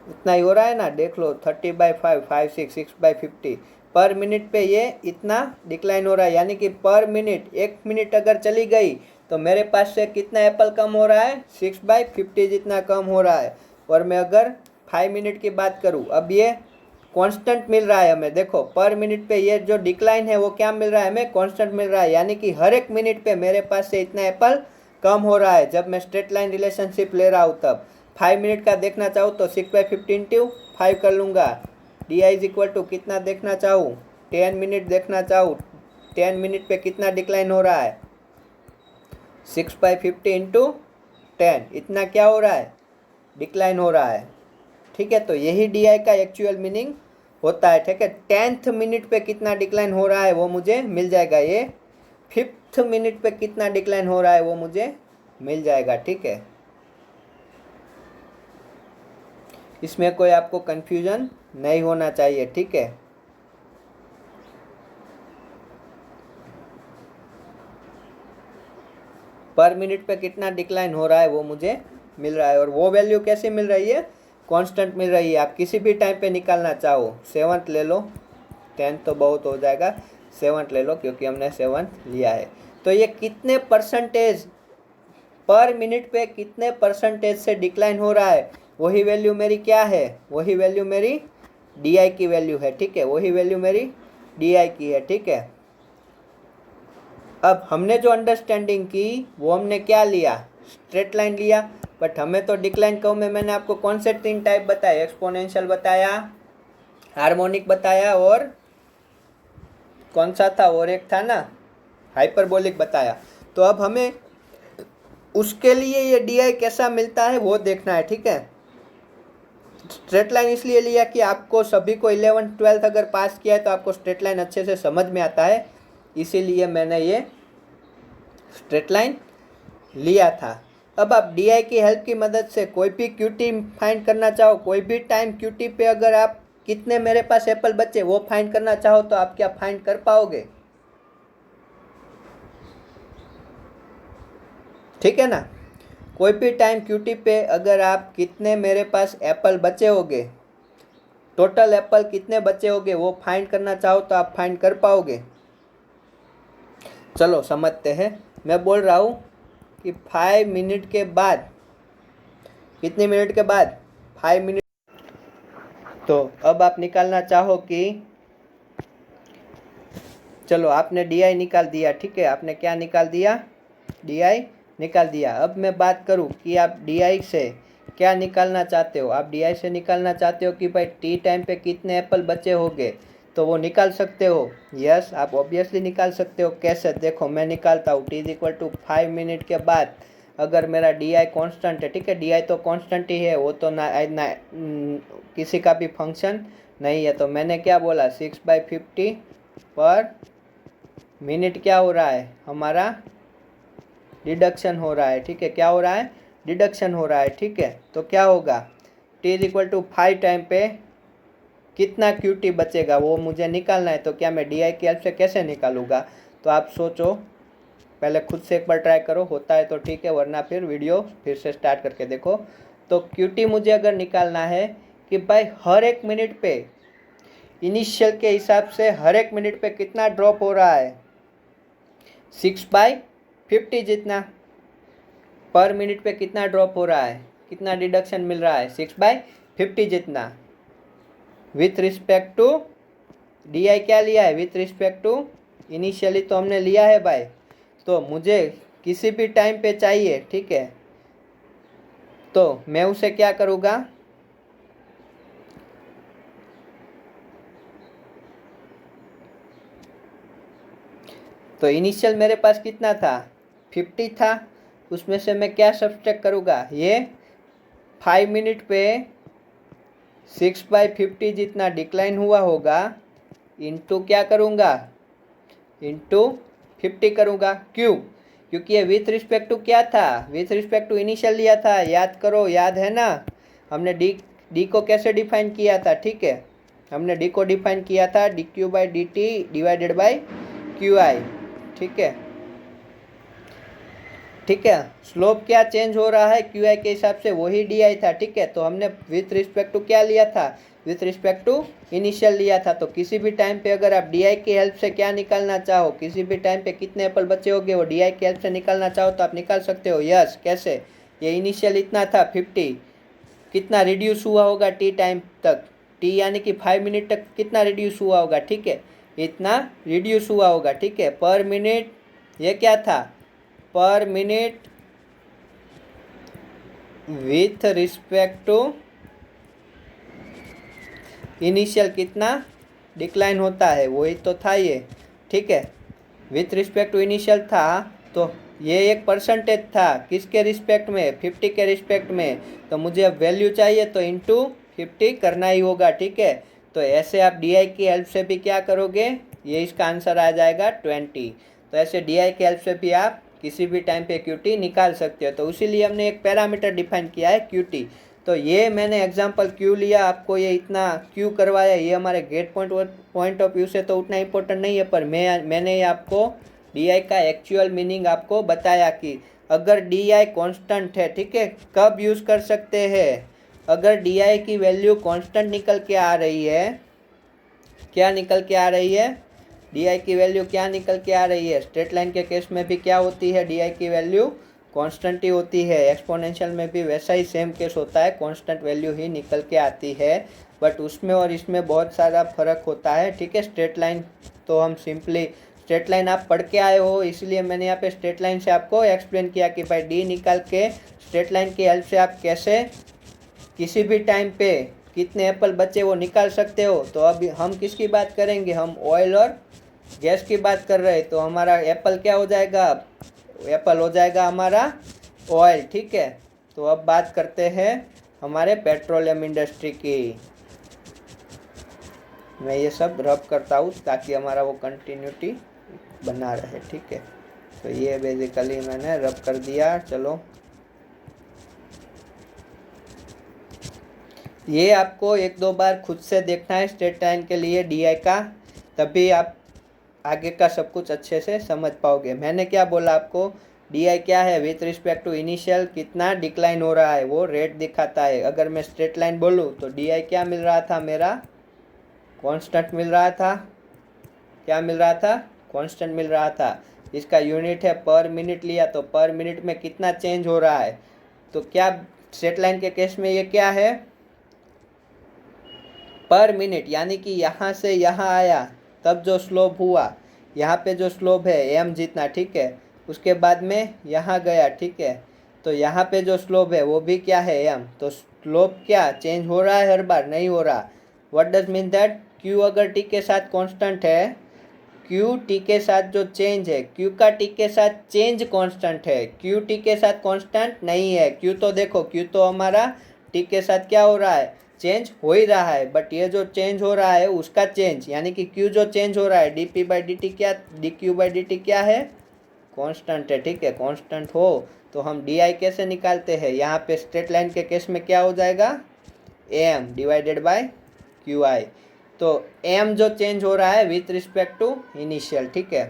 इतना ही हो रहा है ना, देख लो 30/5 5 6/50 पर मिनट पे ये इतना डिक्लाइन हो रहा है। यानी कि पर मिनट 1 मिनट अगर चली गई तो मेरे पास से कितना एप्पल कम हो रहा है, 6/50 जितना कम हो रहा है। और मैं अगर 5 मिनट की बात करूँ, अब ये कांस्टेंट मिल रहा है हमें। देखो पर मिनट पे ये जो डिक्लाइन है वो क्या मिल रहा है हमें, कांस्टेंट मिल रहा है। यानी कि हर 1 मिनट पे मेरे पास से इतना एप्पल कम हो रहा है। जब मैं स्ट्रेट लाइन रिलेशनशिप ले रहा हूँ तब 5 मिनट का देखना चाहूँ तो 6/50 इंटू 5 कर लूँगा। D I is equal to कितना देखना चाहूँ, 10 मिनट देखना चाहूँ, 10 मिनट पे कितना डिक्लाइन हो रहा है, 6/50 इंटू 10, इतना क्या हो रहा है, डिक्लाइन हो रहा है। ठीक है, तो यही डी आई का एक्चुअल मीनिंग होता है। ठीक है, 10th मिनट पे कितना डिक्लाइन हो रहा है वो मुझे मिल जाएगा, ये 5th मिनट पे कितना डिक्लाइन हो रहा है वो मुझे मिल जाएगा। ठीक है, इसमें कोई आपको कंफ्यूजन नहीं होना चाहिए। ठीक है, पर मिनट पे कितना डिक्लाइन हो रहा है वो मुझे मिल रहा है। और वो वैल्यू कैसे मिल रही है, कांस्टेंट मिल रही है। आप किसी भी टाइम पे निकालना चाहो, 7th ले लो, 10th तो बहुत हो जाएगा, 7th ले लो क्योंकि हमने 7th लिया है। तो ये कितने परसेंटेज पर मिनट पे कितने परसेंटेज से डिक्लाइन हो रहा है, वही वैल्यू मेरी क्या है, वही वैल्यू मेरी डी आई की वैल्यू है। ठीक है, वही वैल्यू मेरी डी आई की है। ठीक है, अब हमने जो अंडरस्टैंडिंग की वो हमने क्या लिया, स्ट्रेट लाइन लिया। बट हमें तो डिक्लाइन कर्व में मैंने आपको कौन से 3 टाइप बताए, एक्सपोनेंशियल बताया, हार्मोनिक बताया, और कौन सा था और एक था ना, हाइपरबोलिक बताया। तो अब हमें उसके लिए ये डी आई कैसा मिलता है वो देखना है। ठीक है, स्ट्रेट लाइन इसलिए लिया कि आपको सभी को 11th 12th अगर पास किया है तो आपको स्ट्रेट लाइन अच्छे से समझ में आता है, इसीलिए मैंने ये स्ट्रेट लाइन लिया था। अब आप डी आई की हेल्प की मदद से कोई भी क्यू टी फाइंड करना चाहो, कोई भी टाइम क्यू टी पे अगर आप कितने मेरे पास एप्पल बचे वो फाइंड करना चाहो तो आप क्या फाइंड कर पाओगे। ठीक है ना, कोई भी टाइम क्यू टी पे अगर आप कितने मेरे पास एप्पल बचे होंगे, टोटल एप्पल कितने बचे होंगे वो फाइंड करना चाहो तो आप फाइंड कर पाओगे। चलो समझते हैं। मैं बोल रहा हूँ कि 5 मिनट के बाद, कितने मिनट के बाद, 5 मिनट। तो अब आप निकालना चाहो कि, चलो आपने डी आई निकाल दिया। ठीक है, आपने क्या निकाल दिया, डी आई निकाल दिया। अब मैं बात करूँ कि आप डी आई से क्या निकालना चाहते हो। आप डी आई से निकालना चाहते हो कि भाई टी टाइम पे कितने एप्पल बचे होंगे। तो वो निकाल सकते हो। यस, आप ऑब्वियसली निकाल सकते हो। कैसे? देखो मैं निकालता हूँ। t is equal to 5 minute के बाद अगर मेरा डी आई कॉन्स्टेंट है, ठीक है, डी आई तो कॉन्स्टेंट ही है, वो तो ना किसी का भी फंक्शन नहीं है। तो मैंने क्या बोला, 6/50 पर मिनट क्या हो रहा है, हमारा डिडक्शन हो रहा है। ठीक है, क्या हो रहा है, डिडक्शन हो रहा है। ठीक है, तो क्या होगा, t is equal to 5 time पे कितना QT बचेगा वो मुझे निकालना है। तो क्या मैं डी आई की हेल्प से कैसे निकालूंगा? तो आप सोचो, पहले खुद से एक बार ट्राई करो, होता है तो ठीक है, वरना फिर वीडियो फिर से स्टार्ट करके देखो। तो QT मुझे अगर निकालना है कि भाई हर एक मिनट पे इनिशियल के हिसाब से हर एक मिनट पे कितना ड्रॉप हो रहा है, 6/50 जितना पर मिनट पे कितना ड्रॉप हो रहा है, कितना डिडक्शन मिल रहा है, 6/50 जितना। With respect to D I क्या लिया है, विथ रिस्पेक्ट टू इनिशियली तो हमने लिया है भाई। तो मुझे किसी भी टाइम पे चाहिए, ठीक है, तो मैं उसे क्या करूँगा, तो इनिशियल मेरे पास कितना था, 50 था, उसमें से मैं क्या सब्सट्रैक्ट करूँगा, ये 5 मिनट पे 6/50 जितना डिक्लाइन हुआ होगा, इंटू क्या करूँगा, इंटू 50 करूँगा। क्यों? क्योंकि ये विथ रिस्पेक्ट टू क्या था, विथ रिस्पेक्ट टू इनिशियल लिया था। याद करो, याद है ना, हमने डी को कैसे डिफाइन किया था, ठीक है, हमने डी को डिफाइन किया था dq/dt डिवाइडेड बाय qi। ठीक है, ठीक है, स्लोप क्या चेंज हो रहा है QI के हिसाब से, वही DI था। ठीक है, तो हमने विथ रिस्पेक्ट टू क्या लिया था, विथ रिस्पेक्ट टू इनिशियल लिया था। तो किसी भी टाइम पे अगर आप DI की हेल्प से क्या निकालना चाहो, किसी भी टाइम पे कितने एप्पल बचे होंगे वो DI की हेल्प से निकालना चाहो तो आप निकाल सकते हो। यस, कैसे, ये इनिशियल इतना था 50, कितना रिड्यूस हुआ होगा टी टाइम तक, टी यानी कि 5 मिनट तक कितना रिड्यूस हुआ होगा, ठीक है, इतना रिड्यूस हुआ होगा। ठीक है, पर मिनट, ये क्या था, per minute with respect to initial कितना डिक्लाइन होता है, वही तो था ये। ठीक है, विथ रिस्पेक्ट टू इनिशियल था, तो ये एक परसेंटेज था, किसके रिस्पेक्ट में, 50 के रिस्पेक्ट में। तो मुझे अब वैल्यू चाहिए तो इंटू 50 करना ही होगा। ठीक है, तो ऐसे आप DI की हेल्प से भी क्या करोगे, ये इसका आंसर आ जाएगा 20। तो ऐसे DI की हेल्प से भी आप किसी भी टाइम पे QT निकाल सकते हो। तो इसीलिए हमने एक पैरामीटर डिफाइन किया है QT। तो ये मैंने एग्जांपल क्यों लिया, आपको ये इतना क्यों करवाया, ये हमारे गेट पॉइंट ऑफ व्यू से तो उतना इम्पोर्टेंट नहीं है, पर मैंने आपको DI का एक्चुअल मीनिंग आपको बताया कि अगर DI कांस्टेंट है, ठीक है, कब यूज़ कर सकते हैं, अगर DI की वैल्यू कांस्टेंट निकल के आ रही है, क्या निकल के आ रही है, DI की वैल्यू क्या निकल के आ रही है, स्ट्रेट लाइन के केस में भी क्या होती है, DI की वैल्यू कांस्टेंट ही होती है। एक्सपोनेंशियल में भी वैसा ही सेम केस होता है, कांस्टेंट वैल्यू ही निकल के आती है, बट उसमें और इसमें बहुत सारा फर्क होता है। ठीक है, स्ट्रेट लाइन तो हम सिंपली, स्ट्रेट लाइन आप पढ़ के आए हो, इसलिए मैंने यहाँ पे स्ट्रेट लाइन से आपको एक्सप्लेन किया कि भाई डी निकाल के स्ट्रेट लाइन की हेल्प से आप कैसे किसी भी टाइम पे कितने एप्पल बचे वो निकाल सकते हो। तो अभी हम किसकी बात करेंगे, हम ऑयल और गैस की बात कर रहे हैं। तो हमारा एप्पल क्या हो जाएगा, एप्पल हो जाएगा हमारा ऑयल। ठीक है, तो अब बात करते हैं हमारे पेट्रोलियम इंडस्ट्री की। मैं ये सब रब करता हूँ ताकि हमारा वो कंटिन्यूटी बना रहे। ठीक है, तो ये बेसिकली मैंने रब कर दिया। चलो, ये आपको एक दो बार खुद से देखना है स्ट्रेट लाइन के लिए DI का, तभी आप आगे का सब कुछ अच्छे से समझ पाओगे। मैंने क्या बोला आपको, DI क्या है, विथ रिस्पेक्ट टू इनिशियल कितना डिक्लाइन हो रहा है वो रेट दिखाता है। अगर मैं स्ट्रेट लाइन बोलूँ तो DI क्या मिल रहा था, मेरा कांस्टेंट मिल रहा था, क्या मिल रहा था, कांस्टेंट मिल रहा था। इसका यूनिट है पर मिनट लिया, तो पर मिनट में कितना चेंज हो रहा है। तो क्या स्ट्रेट लाइन के केस में ये क्या है, पर मिनट, यानी कि यहाँ से यहाँ आया तब जो स्लोप हुआ, यहाँ पे जो स्लोप है m जितना, ठीक है, उसके बाद में यहाँ गया। ठीक है, तो यहाँ पे जो स्लोप है वो भी क्या है m। तो स्लोप क्या चेंज हो रहा है हर बार, नहीं हो रहा। What does mean that, Q अगर टी के साथ कांस्टेंट है, क्यू टी के साथ जो चेंज है, क्यू का टी के साथ चेंज कांस्टेंट है, क्यू टी के साथ कांस्टेंट नहीं है। क्यू तो देखो, क्यू तो हमारा टी के साथ क्या हो रहा है, चेंज हो ही रहा है, बट ये जो चेंज हो रहा है उसका चेंज, यानी कि क्यू जो चेंज हो रहा है, D P by D T क्या, D Q by D T क्या है, कांस्टेंट है। ठीक है, कांस्टेंट हो तो हम डी आई कैसे निकालते हैं, यहाँ पे स्ट्रेट लाइन के केस में क्या हो जाएगा, M divided by Q I. तो एम जो चेंज हो रहा है विथ रिस्पेक्ट टू इनिशियल। ठीक है,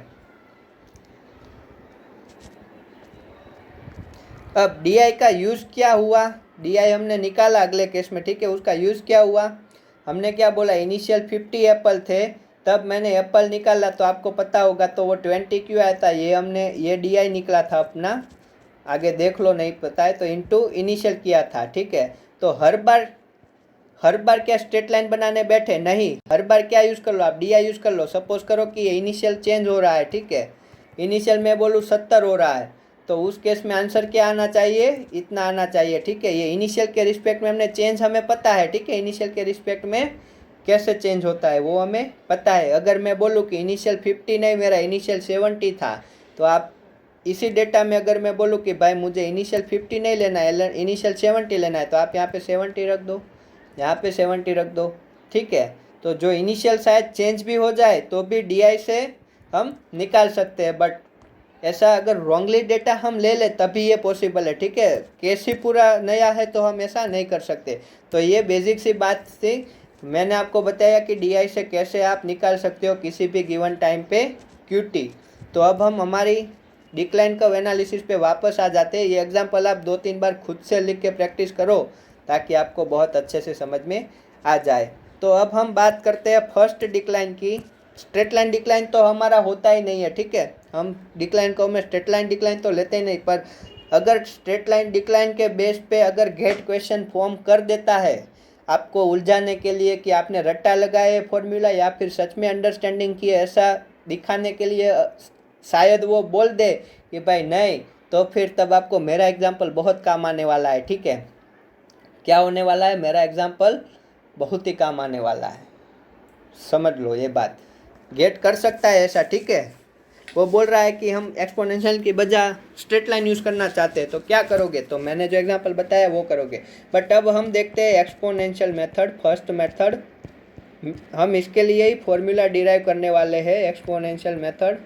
अब डी आई का यूज क्या हुआ, डी आई हमने निकाला अगले केस में। ठीक है, उसका यूज क्या हुआ, हमने क्या बोला, इनिशियल 50 एप्पल थे, तब मैंने एप्पल निकाला, तो आपको पता होगा तो वो 20 क्यों आया था, ये हमने ये डी आई निकला था अपना, आगे देख लो नहीं पता है तो इनटू इनिशियल किया था। ठीक है, तो हर बार क्या स्ट्रेट लाइन बनाने बैठे नहीं, हर बार क्या यूज़ कर लो आप, डी आई यूज़ कर लो। सपोज करो कि ये इनिशियल चेंज हो रहा है, ठीक है, इनिशियल में बोलूँ 70 हो रहा है, तो उस केस में आंसर क्या आना चाहिए, इतना आना चाहिए। ठीक है, ये इनिशियल के रिस्पेक्ट में हमने चेंज हमें पता है। ठीक है, इनिशियल के रिस्पेक्ट में कैसे चेंज होता है वो हमें पता है। अगर मैं बोलूँ कि इनिशियल 50 नहीं, मेरा इनिशियल 70 था, तो आप इसी डेटा में अगर मैं बोलूँ कि भाई मुझे इनिशियल 50 नहीं लेना है, इनिशियल 70 लेना है, तो आप यहाँ पे 70 रख दो, यहाँ पे 70 रख दो। ठीक है, तो जो इनिशियल शायद चेंज भी हो जाए तो भी डी आई से हम निकाल सकते हैं, बट ऐसा अगर रॉन्गली डेटा हम ले ले तभी ये पॉसिबल है। ठीक है, केस ही पूरा नया है तो हम ऐसा नहीं कर सकते। तो ये बेसिक सी बात थी, मैंने आपको बताया कि डी आई से कैसे आप निकाल सकते हो किसी भी गिवन टाइम पे क्यू टी। तो अब हम हमारी डिक्लाइन कर्व एनालिसिस पे वापस आ जाते हैं। ये एग्जाम्पल आप 2-3 बार खुद से लिख के प्रैक्टिस करो ताकि आपको बहुत अच्छे से समझ में आ जाए। तो अब हम बात करते हैं फर्स्ट डिक्लाइन की। स्ट्रेट लाइन डिक्लाइन तो हमारा होता ही नहीं है। ठीक है, हम डिक्लाइन कर्व में स्ट्रेट लाइन डिक्लाइन तो लेते ही नहीं, पर अगर स्ट्रेट लाइन डिक्लाइन के बेस पे अगर गेट क्वेश्चन फॉर्म कर देता है आपको उलझाने के लिए कि आपने रट्टा लगाए फॉर्मूला या फिर सच में अंडरस्टैंडिंग की, ऐसा दिखाने के लिए शायद वो बोल दे कि भाई नहीं, तो फिर तब आपको मेरा एग्जाम्पल बहुत काम आने वाला है। ठीक है, क्या होने वाला है, मेरा एग्जाम्पल बहुत ही काम आने वाला है, समझ लो ये बात। गेट कर सकता है ऐसा। ठीक है, वो बोल रहा है कि हम एक्सपोनेंशियल की बजाय स्ट्रेट लाइन यूज़ करना चाहते हैं, तो क्या करोगे, तो मैंने जो एग्जांपल बताया वो करोगे। बट अब हम देखते हैं एक्सपोनेंशियल मेथड, फर्स्ट मेथड। हम इसके लिए ही फॉर्मूला डिराइव करने वाले हैं, एक्सपोनेंशियल मेथड।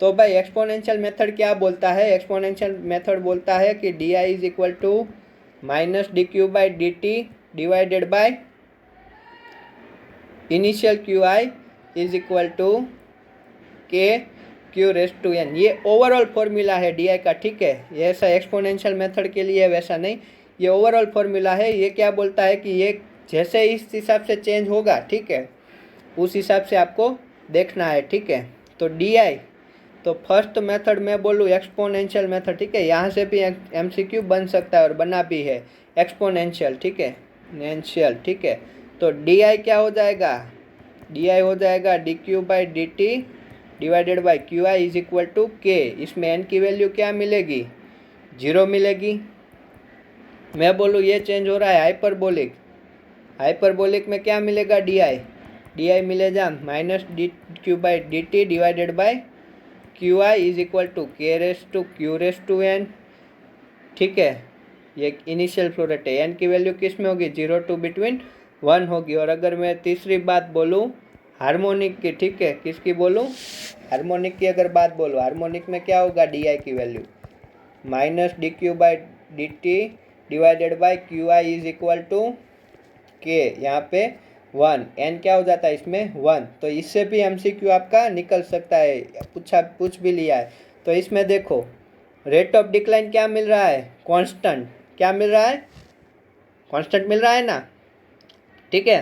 तो भाई एक्सपोनेंशियल मेथड क्या बोलता है, एक्सपोनेंशियल मेथड बोलता है कि D I is equal to minus D Q by D T divided by initial Q I is equal to K Q raise to N. ये ओवरऑल फॉर्मूला है डी आई का। ठीक है, ये ऐसा एक्सपोनेंशियल मेथड के लिए वैसा नहीं, ये ओवरऑल फॉर्मूला है। ये क्या बोलता है कि ये जैसे इस हिसाब से चेंज होगा, ठीक है, उस हिसाब से आपको देखना है। ठीक है, तो डी आई, तो फर्स्ट मेथड में बोलूँ एक्सपोनेंशियल मेथड। ठीक है, यहाँ से भी एमसीक्यू बन सकता है और बना भी है एक्सपोनेंशियल। ठीक है, एक्सपोनेंशियल। ठीक है, तो डी आई क्या हो जाएगा, डी आई हो जाएगा D Q by D T divided by Q I is equal to K. इसमें एन की वैल्यू क्या मिलेगी, 0 मिलेगी। मैं बोलूँ ये चेंज हो रहा है हाइपरबोलिक, हाइपरबोलिक में क्या मिलेगा, डी आई मिलेगा minus D Q by D T divided by Q I is equal to K raise to Q raise to N. ठीक है, ये इनिशियल फ्लो रेट है, एन की वैल्यू किस में होगी, 0 to बिटवीन 1 होगी। और अगर मैं तीसरी बात बोलूँ हार्मोनिक की, ठीक है, किसकी बोलूँ, हार्मोनिक की अगर बात बोलूँ, हार्मोनिक में क्या होगा, डी आई की value minus D Q by D T divided by Q I is equal to K, यहाँ पे 1, एन क्या हो जाता है इसमें 1। तो इससे भी एमसीक्यू आपका निकल सकता है, पूछ भी लिया है। तो इसमें देखो रेट ऑफ डिक्लाइन क्या मिल रहा है, कांस्टेंट। क्या मिल रहा है, कांस्टेंट मिल रहा है ना। ठीक है,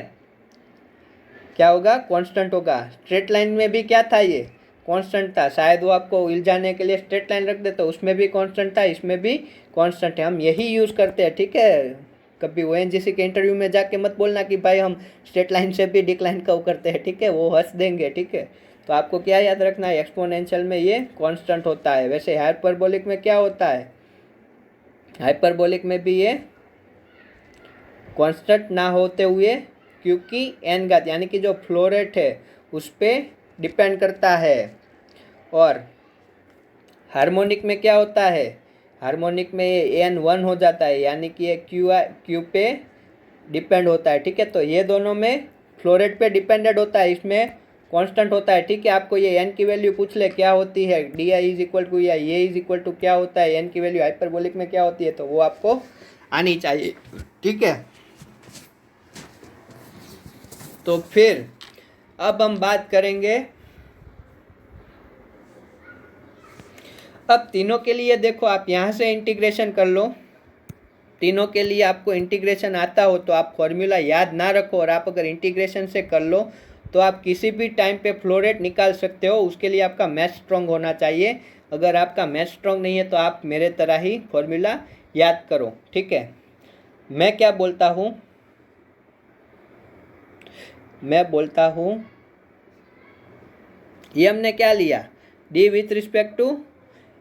क्या होगा, कांस्टेंट होगा। स्ट्रेट लाइन में भी क्या था, ये कांस्टेंट था, शायद वो आपको उलझाने के लिए स्ट्रेट लाइन रख दे, तो उसमें भी कांस्टेंट था, इसमें भी कांस्टेंट है। हम यही यूज़ करते हैं। ठीक है, कभी ओएनजीसी के इंटरव्यू में जाके मत बोलना कि भाई हम स्ट्रेट लाइन से भी डिक्लाइन कर्व करते हैं। ठीक है, वो हंस देंगे। ठीक है, तो आपको क्या याद रखना है, एक्सपोनेंशियल में ये कांस्टेंट होता है। वैसे हाइपरबोलिक में क्या होता है, हाइपरबोलिक में भी ये कांस्टेंट ना होते हुए क्यू की n घात, यानी कि जो फ्लो रेट है उस पर डिपेंड करता है। और हार्मोनिक में क्या होता है, हार्मोनिक में ये n 1 हो जाता है, यानी कि ये क्यू पे डिपेंड होता है। ठीक है, तो ये दोनों में फ्लो रेट पे डिपेंडेड होता है, इसमें कांस्टेंट होता है। ठीक है, आपको ये n की वैल्यू पूछ ले क्या होती है, D I is equal to या ये इज इक्वल टू क्या होता है, n की वैल्यू हाइपरबोलिक में क्या होती है, तो वो आपको आनी चाहिए। ठीक है, तो फिर अब हम बात करेंगे, अब तीनों के लिए देखो, आप यहाँ से इंटीग्रेशन कर लो। तीनों के लिए आपको इंटीग्रेशन आता हो तो आप फॉर्मूला याद ना रखो, और आप अगर इंटीग्रेशन से कर लो तो आप किसी भी टाइम पे फ्लो रेट निकाल सकते हो। उसके लिए आपका मैथ स्ट्रॉन्ग होना चाहिए। अगर आपका मैथ स्ट्रॉन्ग नहीं है तो आप मेरे तरह ही फॉर्मूला याद करो। ठीक है, मैं क्या बोलता हूँ, मैं बोलता हूँ ये हमने क्या लिया, D with respect to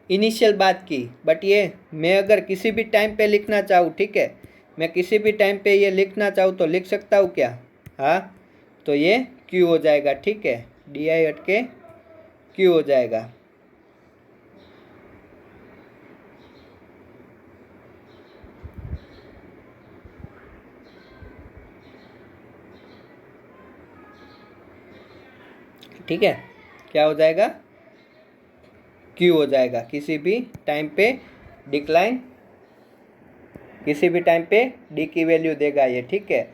initial बात की, बट ये मैं अगर किसी भी टाइम पे लिखना चाहूँ, ठीक है, मैं किसी भी टाइम पे ये लिखना चाहूँ तो लिख सकता हूँ क्या, हाँ, तो ये क्यू हो जाएगा। ठीक है, डी आई हट के क्यू हो जाएगा। ठीक है, क्या हो जाएगा, क्यू हो जाएगा। किसी भी टाइम पे डिक्लाइन, किसी भी टाइम पे डी की वैल्यू देगा ये। ठीक है,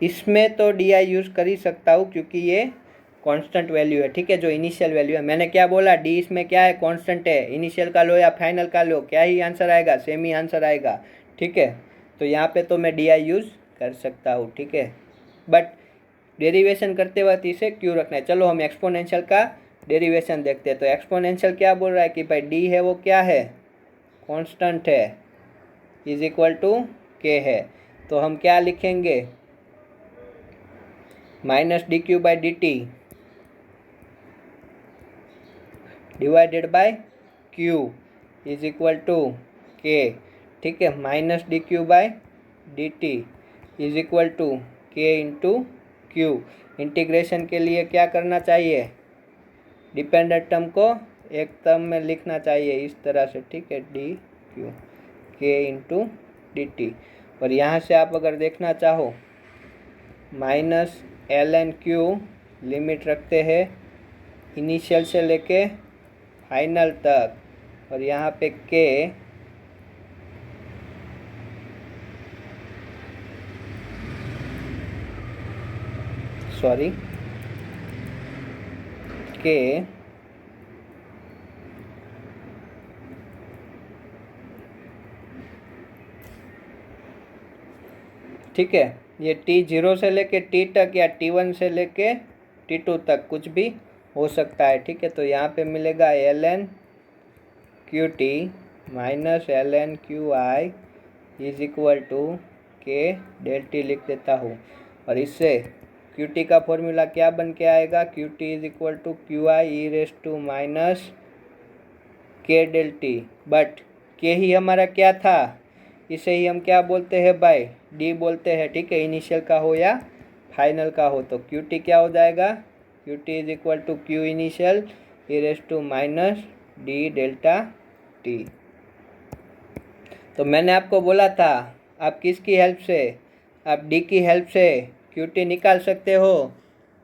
इसमें तो डी आई यूज़ कर ही सकता हूँ क्योंकि ये कांस्टेंट वैल्यू है। ठीक है, जो इनिशियल वैल्यू है, मैंने क्या बोला, डी इसमें क्या है, कांस्टेंट है। इनिशियल का लो या फाइनल का लो, क्या ही आंसर आएगा, सेम ही आंसर आएगा। ठीक है, तो यहाँ पे तो मैं डी आई यूज़ कर सकता हूँ। ठीक है, बट डेरिवेशन करते वक्त इसे क्यों रखना है। चलो हम एक्सपोनेंशियल का डेरिवेशन देखते हैं। तो एक्सपोनेंशियल क्या बोल रहा है कि भाई डी है वो क्या है, कांस्टेंट है, इज इक्वल टू के है। तो हम क्या लिखेंगे, minus D Q by D T divided by Q is equal to K. ठीक है, minus D Q by D T is equal to K into Q. Integration के लिए क्या करना चाहिए, डिपेंडेंट टर्म को एक टर्म में लिखना चाहिए इस तरह से। ठीक है, D Q K into D T. और यहाँ से आप अगर देखना चाहो, minus L N Q limit रखते हैं इनिशियल से लेके फाइनल तक, और यहाँ पे के सॉरी के ठीक है, ये टी जीरो से लेके टी तक या टी वन से लेके टी टू तक कुछ भी हो सकता है। ठीक है, तो यहाँ पे मिलेगा L N Q T minus L N Q I is equal to K del T लिख देता हूँ। और इससे क्यू टी का फॉर्मूला क्या बन के आएगा, Q T is equal to Q I E raise to minus K del T. But K ही हमारा क्या था, इसे ही हम क्या बोलते हैं भाई, डी बोलते हैं। ठीक है, इनिशियल का हो या फाइनल का हो। तो क्यू टी क्या हो जाएगा, Q T is equal to Q initial E raise to minus D delta T. तो मैंने आपको बोला था, आप किसकी हेल्प से, आप डी की हेल्प से क्यू टी निकाल सकते हो,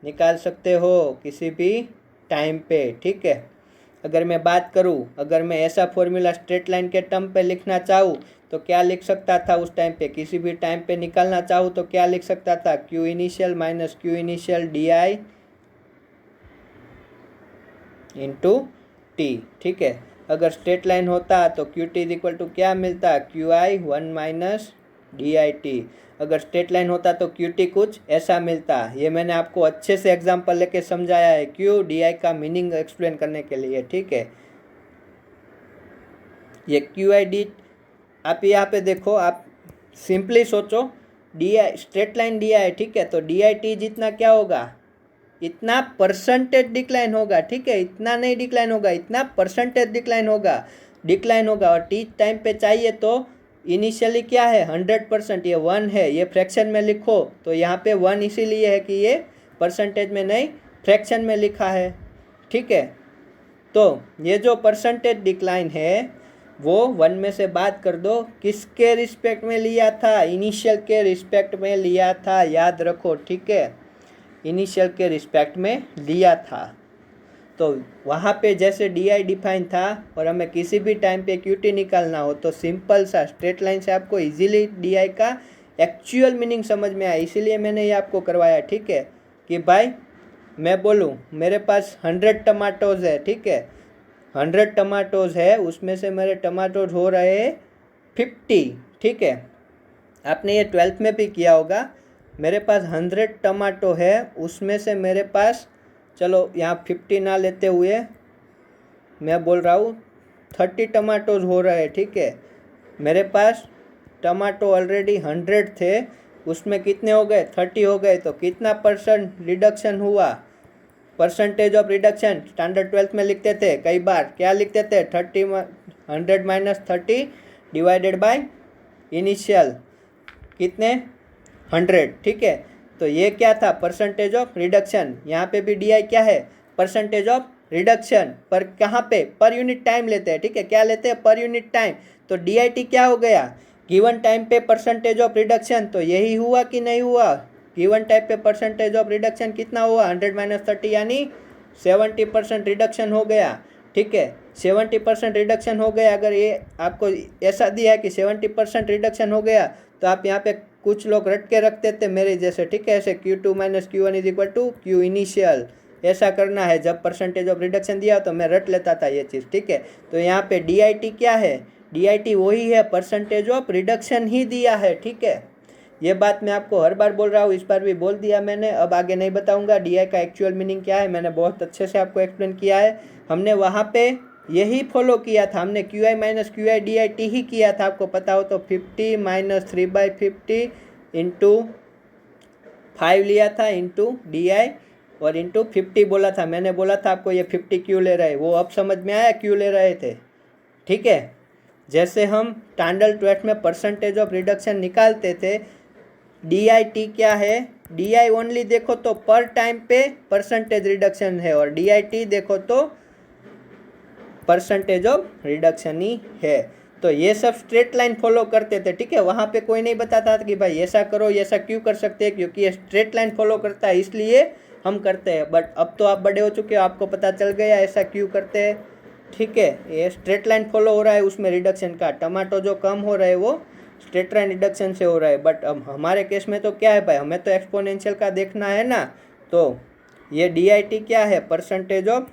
निकाल सकते हो किसी भी टाइम पे। ठीक है, अगर मैं बात करूँ, अगर मैं ऐसा फॉर्मूला स्ट्रेट लाइन के टर्म पे लिखना चाहूँ तो क्या लिख सकता था उस टाइम पे, किसी भी टाइम पे निकालना चाहूँ तो क्या लिख सकता था, Q initial minus Q initial D I into T. ठीक है, अगर स्ट्रेट लाइन होता तो Q T is equal to क्या मिलता, Q I one minus D I T. अगर स्ट्रेट लाइन होता तो क्यू टी कुछ ऐसा मिलता। ये मैंने आपको अच्छे से एग्जांपल लेके समझाया है, क्यू डी आई का मीनिंग एक्सप्लेन करने के लिए। ठीक है, ये क्यू आई डी, आप यहाँ पे देखो, आप सिंपली सोचो, D I straight line D I, ठीक है, तो डी आई टी जितना क्या होगा, इतना परसेंटेज डिक्लाइन होगा। ठीक है, इतना नहीं डिक्लाइन होगा, इतना परसेंटेज डिक्लाइन होगा, डिक्लाइन होगा। और टी टाइम पे चाहिए तो इनिशियली क्या है 100%, ये 1 है, ये फ्रैक्शन में लिखो तो यहाँ पे 1 इसीलिए है कि ये परसेंटेज में नहीं फ्रैक्शन में लिखा है, ठीक है। तो ये जो परसेंटेज डिक्लाइन है वो 1 में से बात कर दो, किसके रिस्पेक्ट में लिया था, इनिशियल के रिस्पेक्ट में लिया था, याद रखो, ठीक है, इनिशियल के रिस्पेक्ट में लिया था। तो वहाँ पे जैसे डी आई डिफाइन था और हमें किसी भी टाइम पे क्यू टी निकालना हो तो सिंपल सा स्ट्रेट लाइन से आपको इजीली डी आई का एक्चुअल मीनिंग समझ में आया, इसीलिए मैंने ये आपको करवाया, ठीक है। कि भाई मैं बोलूँ मेरे पास 100 टमाटोज़ है, ठीक है, 100 टमाटोज़ है, उसमें से मेरे टमाटोज हो रहे 50, ठीक है। आपने ये 12th में भी किया होगा, मेरे पास 100 टमाटो है, उसमें से मेरे पास, चलो यहाँ 50 ना लेते हुए मैं बोल रहा हूँ 30 टमाटोज हो रहे हैं, ठीक है। मेरे पास टमाटो ऑलरेडी 100 थे, उसमें कितने हो गए 30 हो गए, तो कितना परसेंट रिडक्शन हुआ, percentage of reduction standard 12th में लिखते थे कई बार, क्या लिखते थे 100 माइनस 30 डिवाइडेड बाय इनिशियल कितने 100, ठीक है। तो ये क्या था परसेंटेज ऑफ रिडक्शन, यहाँ पे भी डी आई क्या है परसेंटेज ऑफ रिडक्शन, पर कहाँ पे पर यूनिट टाइम लेते हैं, ठीक है, क्या लेते हैं पर यूनिट टाइम। तो डी आई टी क्या हो गया गिवन टाइम पे परसेंटेज ऑफ रिडक्शन, तो यही हुआ कि नहीं हुआ, गिवन टाइम पे परसेंटेज ऑफ रिडक्शन कितना हुआ 100 माइनस 30 यानी 70% रिडक्शन हो गया, ठीक है। 70% रिडक्शन हो गया, अगर ये आपको ऐसा दिया है कि 70% रिडक्शन हो गया तो आप यहाँ पे कुछ लोग रट के रखते थे मेरे जैसे, ठीक है, ऐसे Q2 minus Q1 is equal to Q initial, ऐसा करना है। जब परसेंटेज ऑफ रिडक्शन दिया तो मैं रट लेता था ये चीज़, ठीक है। तो यहाँ पे डी आई टी क्या है, डी आई टी वही है, परसेंटेज ऑफ रिडक्शन ही दिया है, ठीक है। ये बात मैं आपको हर बार बोल रहा हूँ, इस बार भी बोल दिया मैंने, अब आगे नहीं बताऊँगा डी आई का एक्चुअल मीनिंग क्या है, मैंने बहुत अच्छे से आपको एक्सप्लेन किया है। हमने वहाँ पे यही फॉलो किया था, हमने Q I minus Q I D I T ही किया था, आपको पता हो तो 50 माइनस 3/50 इंटू 5 लिया था इंटू डी आई और इंटू 50 बोला था, मैंने बोला था आपको ये 50 क्यों ले रहे, वो अब समझ में आया क्यों ले रहे थे, ठीक है। जैसे हम स्टैंडर्ड 12th में परसेंटेज ऑफ रिडक्शन निकालते थे, डी आई टी क्या है, डी आई ओनली देखो तो पर टाइम पे परसेंटेज रिडक्शन है और डी आई टी देखो तो परसेंटेज ऑफ रिडक्शन ही है। तो ये सब स्ट्रेट लाइन फॉलो करते थे, ठीक है, वहाँ पे कोई नहीं बताता था कि भाई ऐसा करो, ऐसा क्यों कर सकते हैं, क्योंकि ये स्ट्रेट लाइन फॉलो करता है इसलिए हम करते हैं। बट अब तो आप बड़े हो चुके हो, आपको पता चल गया ऐसा क्यों करते हैं, ठीक है। ये स्ट्रेट लाइन फॉलो हो रहा है उसमें रिडक्शन का, टमाटो जो कम हो रहे हैं वो स्ट्रेट लाइन रिडक्शन से हो रहा है। बट अब हमारे केस में तो क्या है भाई, हमें तो एक्सपोनेंशियल का देखना है ना, तो ये डी आई टी क्या है परसेंटेज ऑफ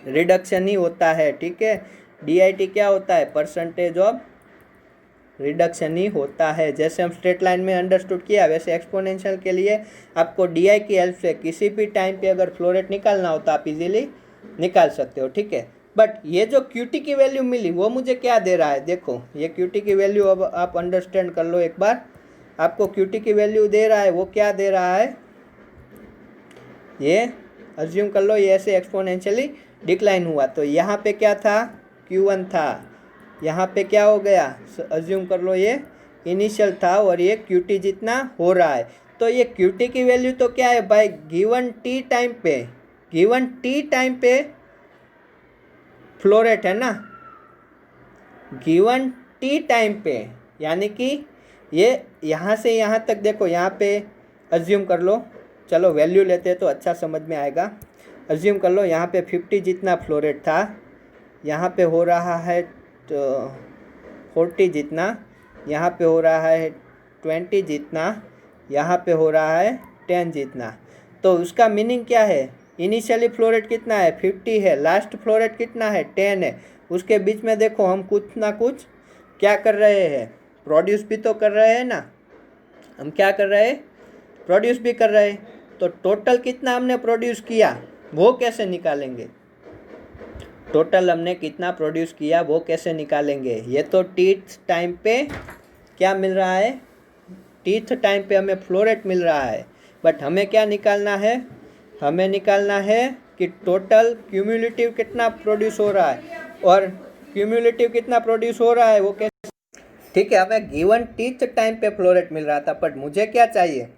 रिडक्शन ही होता है, ठीक है। डी आई टी क्या होता है परसेंटेज ऑफ रिडक्शन ही होता है। जैसे हम स्ट्रेट लाइन में अंडरस्टूड किया, वैसे एक्सपोनेंशियल के लिए आपको डी आई की हेल्प से किसी भी टाइम पे अगर फ्लो रेट निकालना हो तो आप इजीली निकाल सकते हो, ठीक है। बट ये जो क्यू टी की वैल्यू मिली वो मुझे क्या दे रहा है, देखो ये क्यू टी की वैल्यू अब आप अंडरस्टैंड कर लो एक बार, आपको क्यू टी की वैल्यू दे रहा है, वो क्या दे रहा है, ये अज्यूम कर लो ये ऐसे एक्सपोनेंशियली डिक्लाइन हुआ, तो यहाँ पे क्या था Q1 था, यहाँ पे क्या हो गया अज्यूम कर लो ये इनिशियल था और ये QT जितना हो रहा है। तो ये QT की वैल्यू तो क्या है भाई गिवन टी टाइम पे, गिवन टी टाइम पे फ्लो रेट है ना, गिवन टी टाइम पे, यानी कि ये यहाँ से यहाँ तक देखो, यहाँ पे अज्यूम कर लो, चलो वैल्यू लेते हैं तो अच्छा समझ में आएगा। अज्यूम कर लो यहाँ पे 50 जितना फ्लो रेट था, यहाँ पे हो रहा है तो 40 जितना, यहाँ पे हो रहा है 20 जितना, यहाँ पे हो रहा है 10 जितना। तो उसका मीनिंग क्या है, इनिशियली फ्लो रेट कितना है 50 है, लास्ट फ्लो रेट कितना है 10 है, उसके बीच में देखो हम कुछ ना कुछ क्या कर रहे हैं, प्रोड्यूस भी तो कर रहे हैं ना, हम क्या कर रहे हैं प्रोड्यूस भी कर रहे हैं। तो टोटल कितना हमने प्रोड्यूस किया वो कैसे निकालेंगे, टोटल हमने कितना प्रोड्यूस किया वो कैसे निकालेंगे। ये तो टीथ टाइम पे क्या मिल रहा है, टीथ टाइम पे हमें फ्लो रेट मिल रहा है, बट हमें क्या निकालना है, हमें निकालना है कि टोटल क्यूमुलेटिव कितना प्रोड्यूस हो रहा है, और क्यूमुलेटिव कितना प्रोड्यूस हो रहा है वो कैसे, ठीक है, हमें गिवन टीच टाइम पे फ्लो रेट मिल रहा था, बट मुझे क्या चाहिए,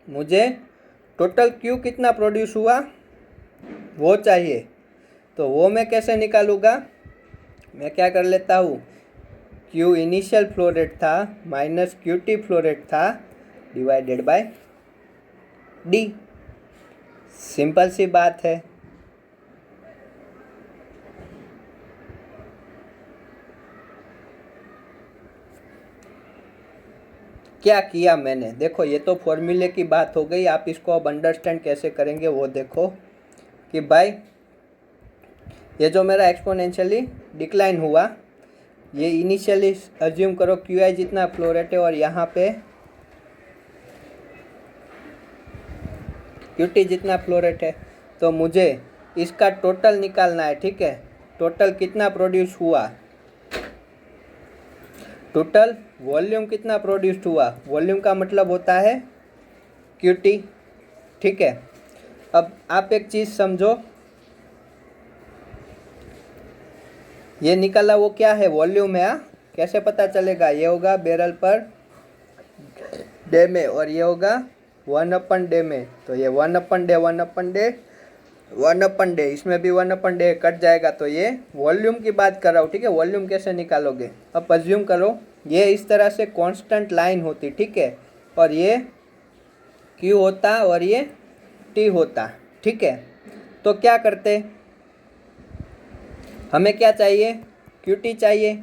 मुझे टोटल क्यू कितना प्रोड्यूस हुआ वो चाहिए। तो वो मैं कैसे निकालूँगा, मैं क्या कर लेता हूँ, क्यू इनिशियल फ्लो रेट था minus Q T flow rate था डिवाइडेड बाय डी। सिंपल सी बात है। क्या किया मैंने, देखो ये तो फॉर्मूले की बात हो गई, आप इसको अब अंडरस्टैंड कैसे करेंगे वो देखो कि भाई ये जो मेरा एक्सपोनेंशियली डिक्लाइन हुआ, ये इनिशियली अज्यूम करो क्यू आई जितना फ्लो रेट है और यहाँ पे क्यू टी जितना फ्लो रेट है, तो मुझे इसका टोटल निकालना है। ठीक है, टोटल कितना प्रोड्यूस हुआ, टोटल वॉल्यूम कितना प्रोड्यूस हुआ, वॉल्यूम का मतलब होता है क्यू टी। ठीक है, अब आप एक चीज़ समझो, ये निकाला वो क्या है, वॉल्यूम है। कैसे पता चलेगा, ये होगा बैरल पर डे में और ये होगा 1/डे में, तो ये 1/डे 1/डे 1/डे, इसमें भी 1/डे कट जाएगा, तो ये वॉल्यूम की बात कर रहा हूँ। ठीक है, वॉल्यूम कैसे निकालोगे, अब अज्यूम करो ये इस तरह से कांस्टेंट लाइन होती, ठीक है, और ये क्यू होता और ये टी होता। ठीक है, तो क्या करते, हमें क्या चाहिए, क्यू टी चाहिए,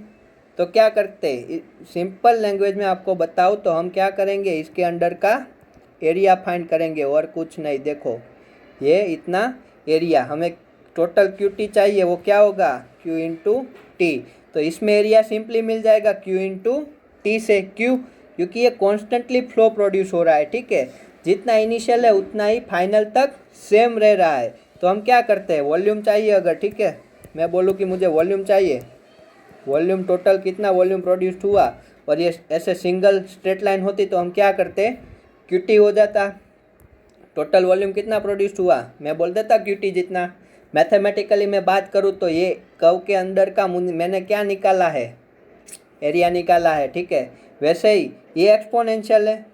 तो क्या करते, सिंपल लैंग्वेज में आपको बताऊँ तो हम क्या करेंगे, इसके अंडर का एरिया फाइंड करेंगे और कुछ नहीं। देखो ये इतना एरिया, हमें टोटल क्यू टी चाहिए, वो क्या होगा क्यू इंटू टी, तो इसमें एरिया सिंपली मिल जाएगा क्यू इंटू टी से। क्यों, क्योंकि ये कॉन्स्टेंटली फ्लो प्रोड्यूस हो रहा है। ठीक है, जितना इनिशियल है उतना ही फाइनल तक सेम रह रहा है। तो हम क्या करते हैं, वॉल्यूम चाहिए अगर, ठीक है, मैं बोलूँ कि मुझे वॉल्यूम चाहिए, वॉल्यूम टोटल कितना वॉल्यूम प्रोड्यूस हुआ, और ये ऐसे सिंगल स्ट्रेट लाइन होती तो हम क्या करते, क्यू टी हो जाता, टोटल वॉल्यूम कितना प्रोड्यूस हुआ मैं बोल देता क्यू टी जितना। मैथमेटिकली मैं बात करूँ तो ये कर्व के अंदर का मैंने क्या निकाला है, एरिया निकाला है। ठीक है, वैसे ही ये एक्सपोनेंशियल है,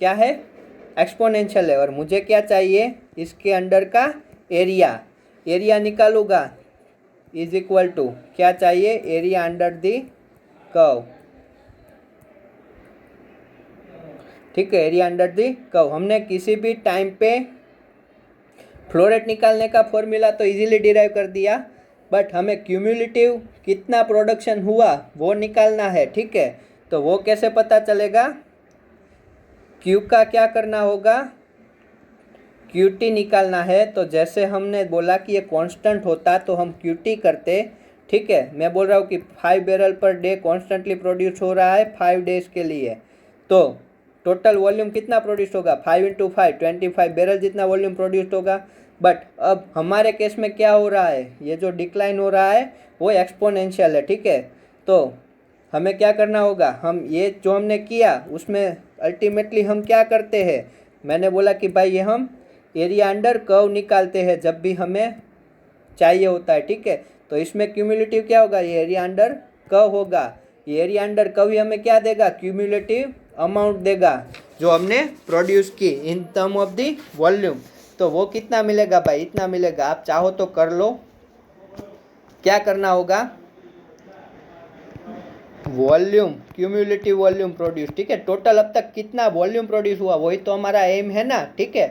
क्या है, एक्सपोनेंशियल है, और मुझे क्या चाहिए, इसके अंडर का एरिया, एरिया निकालूंगा इज इक्वल टू क्या चाहिए, एरिया अंडर दी कर्व। ठीक है, एरिया अंडर दी कर्व। हमने किसी भी टाइम पे फ्लो रेट निकालने का फॉर्मूला तो इजीली डिराइव कर दिया, बट हमें क्यूमुलेटिव कितना प्रोडक्शन हुआ वो निकालना है। ठीक है, तो वो कैसे पता चलेगा, क्यू का क्या करना होगा, क्यू टी निकालना है। तो जैसे हमने बोला कि ये कांस्टेंट होता तो हम क्यू टी करते। ठीक है, मैं बोल रहा हूँ कि 5 barrel per day constantly produce हो रहा है 5 डेज के लिए, तो टोटल वॉल्यूम कितना प्रोड्यूस होगा, 5 इंटू 5 25 बैरल जितना वॉल्यूम प्रोड्यूस होगा। बट अब हमारे केस में क्या हो रहा है, ये जो डिक्लाइन हो रहा है वो एक्सपोनेंशियल है। ठीक है, तो हमें क्या करना होगा, हम ये जो हमने किया उसमें अल्टीमेटली हम क्या करते हैं, मैंने बोला कि भाई ये हम एरिया अंडर कर्व निकालते हैं जब भी हमें चाहिए होता है। ठीक है, तो इसमें क्यूमुलेटिव क्या होगा, ये एरिया अंडर कर्व होगा, ये एरिया अंडर कर्व ही हमें क्या देगा, क्यूमुलेटिव अमाउंट देगा जो हमने प्रोड्यूस की in term of the volume. तो वो कितना मिलेगा भाई, इतना मिलेगा। आप चाहो तो कर लो, क्या करना होगा, वॉल्यूम, क्यूमुलेटिव वॉल्यूम प्रोड्यूस। ठीक है, टोटल अब तक कितना वॉल्यूम प्रोड्यूस हुआ वही तो हमारा एम है ना। ठीक है,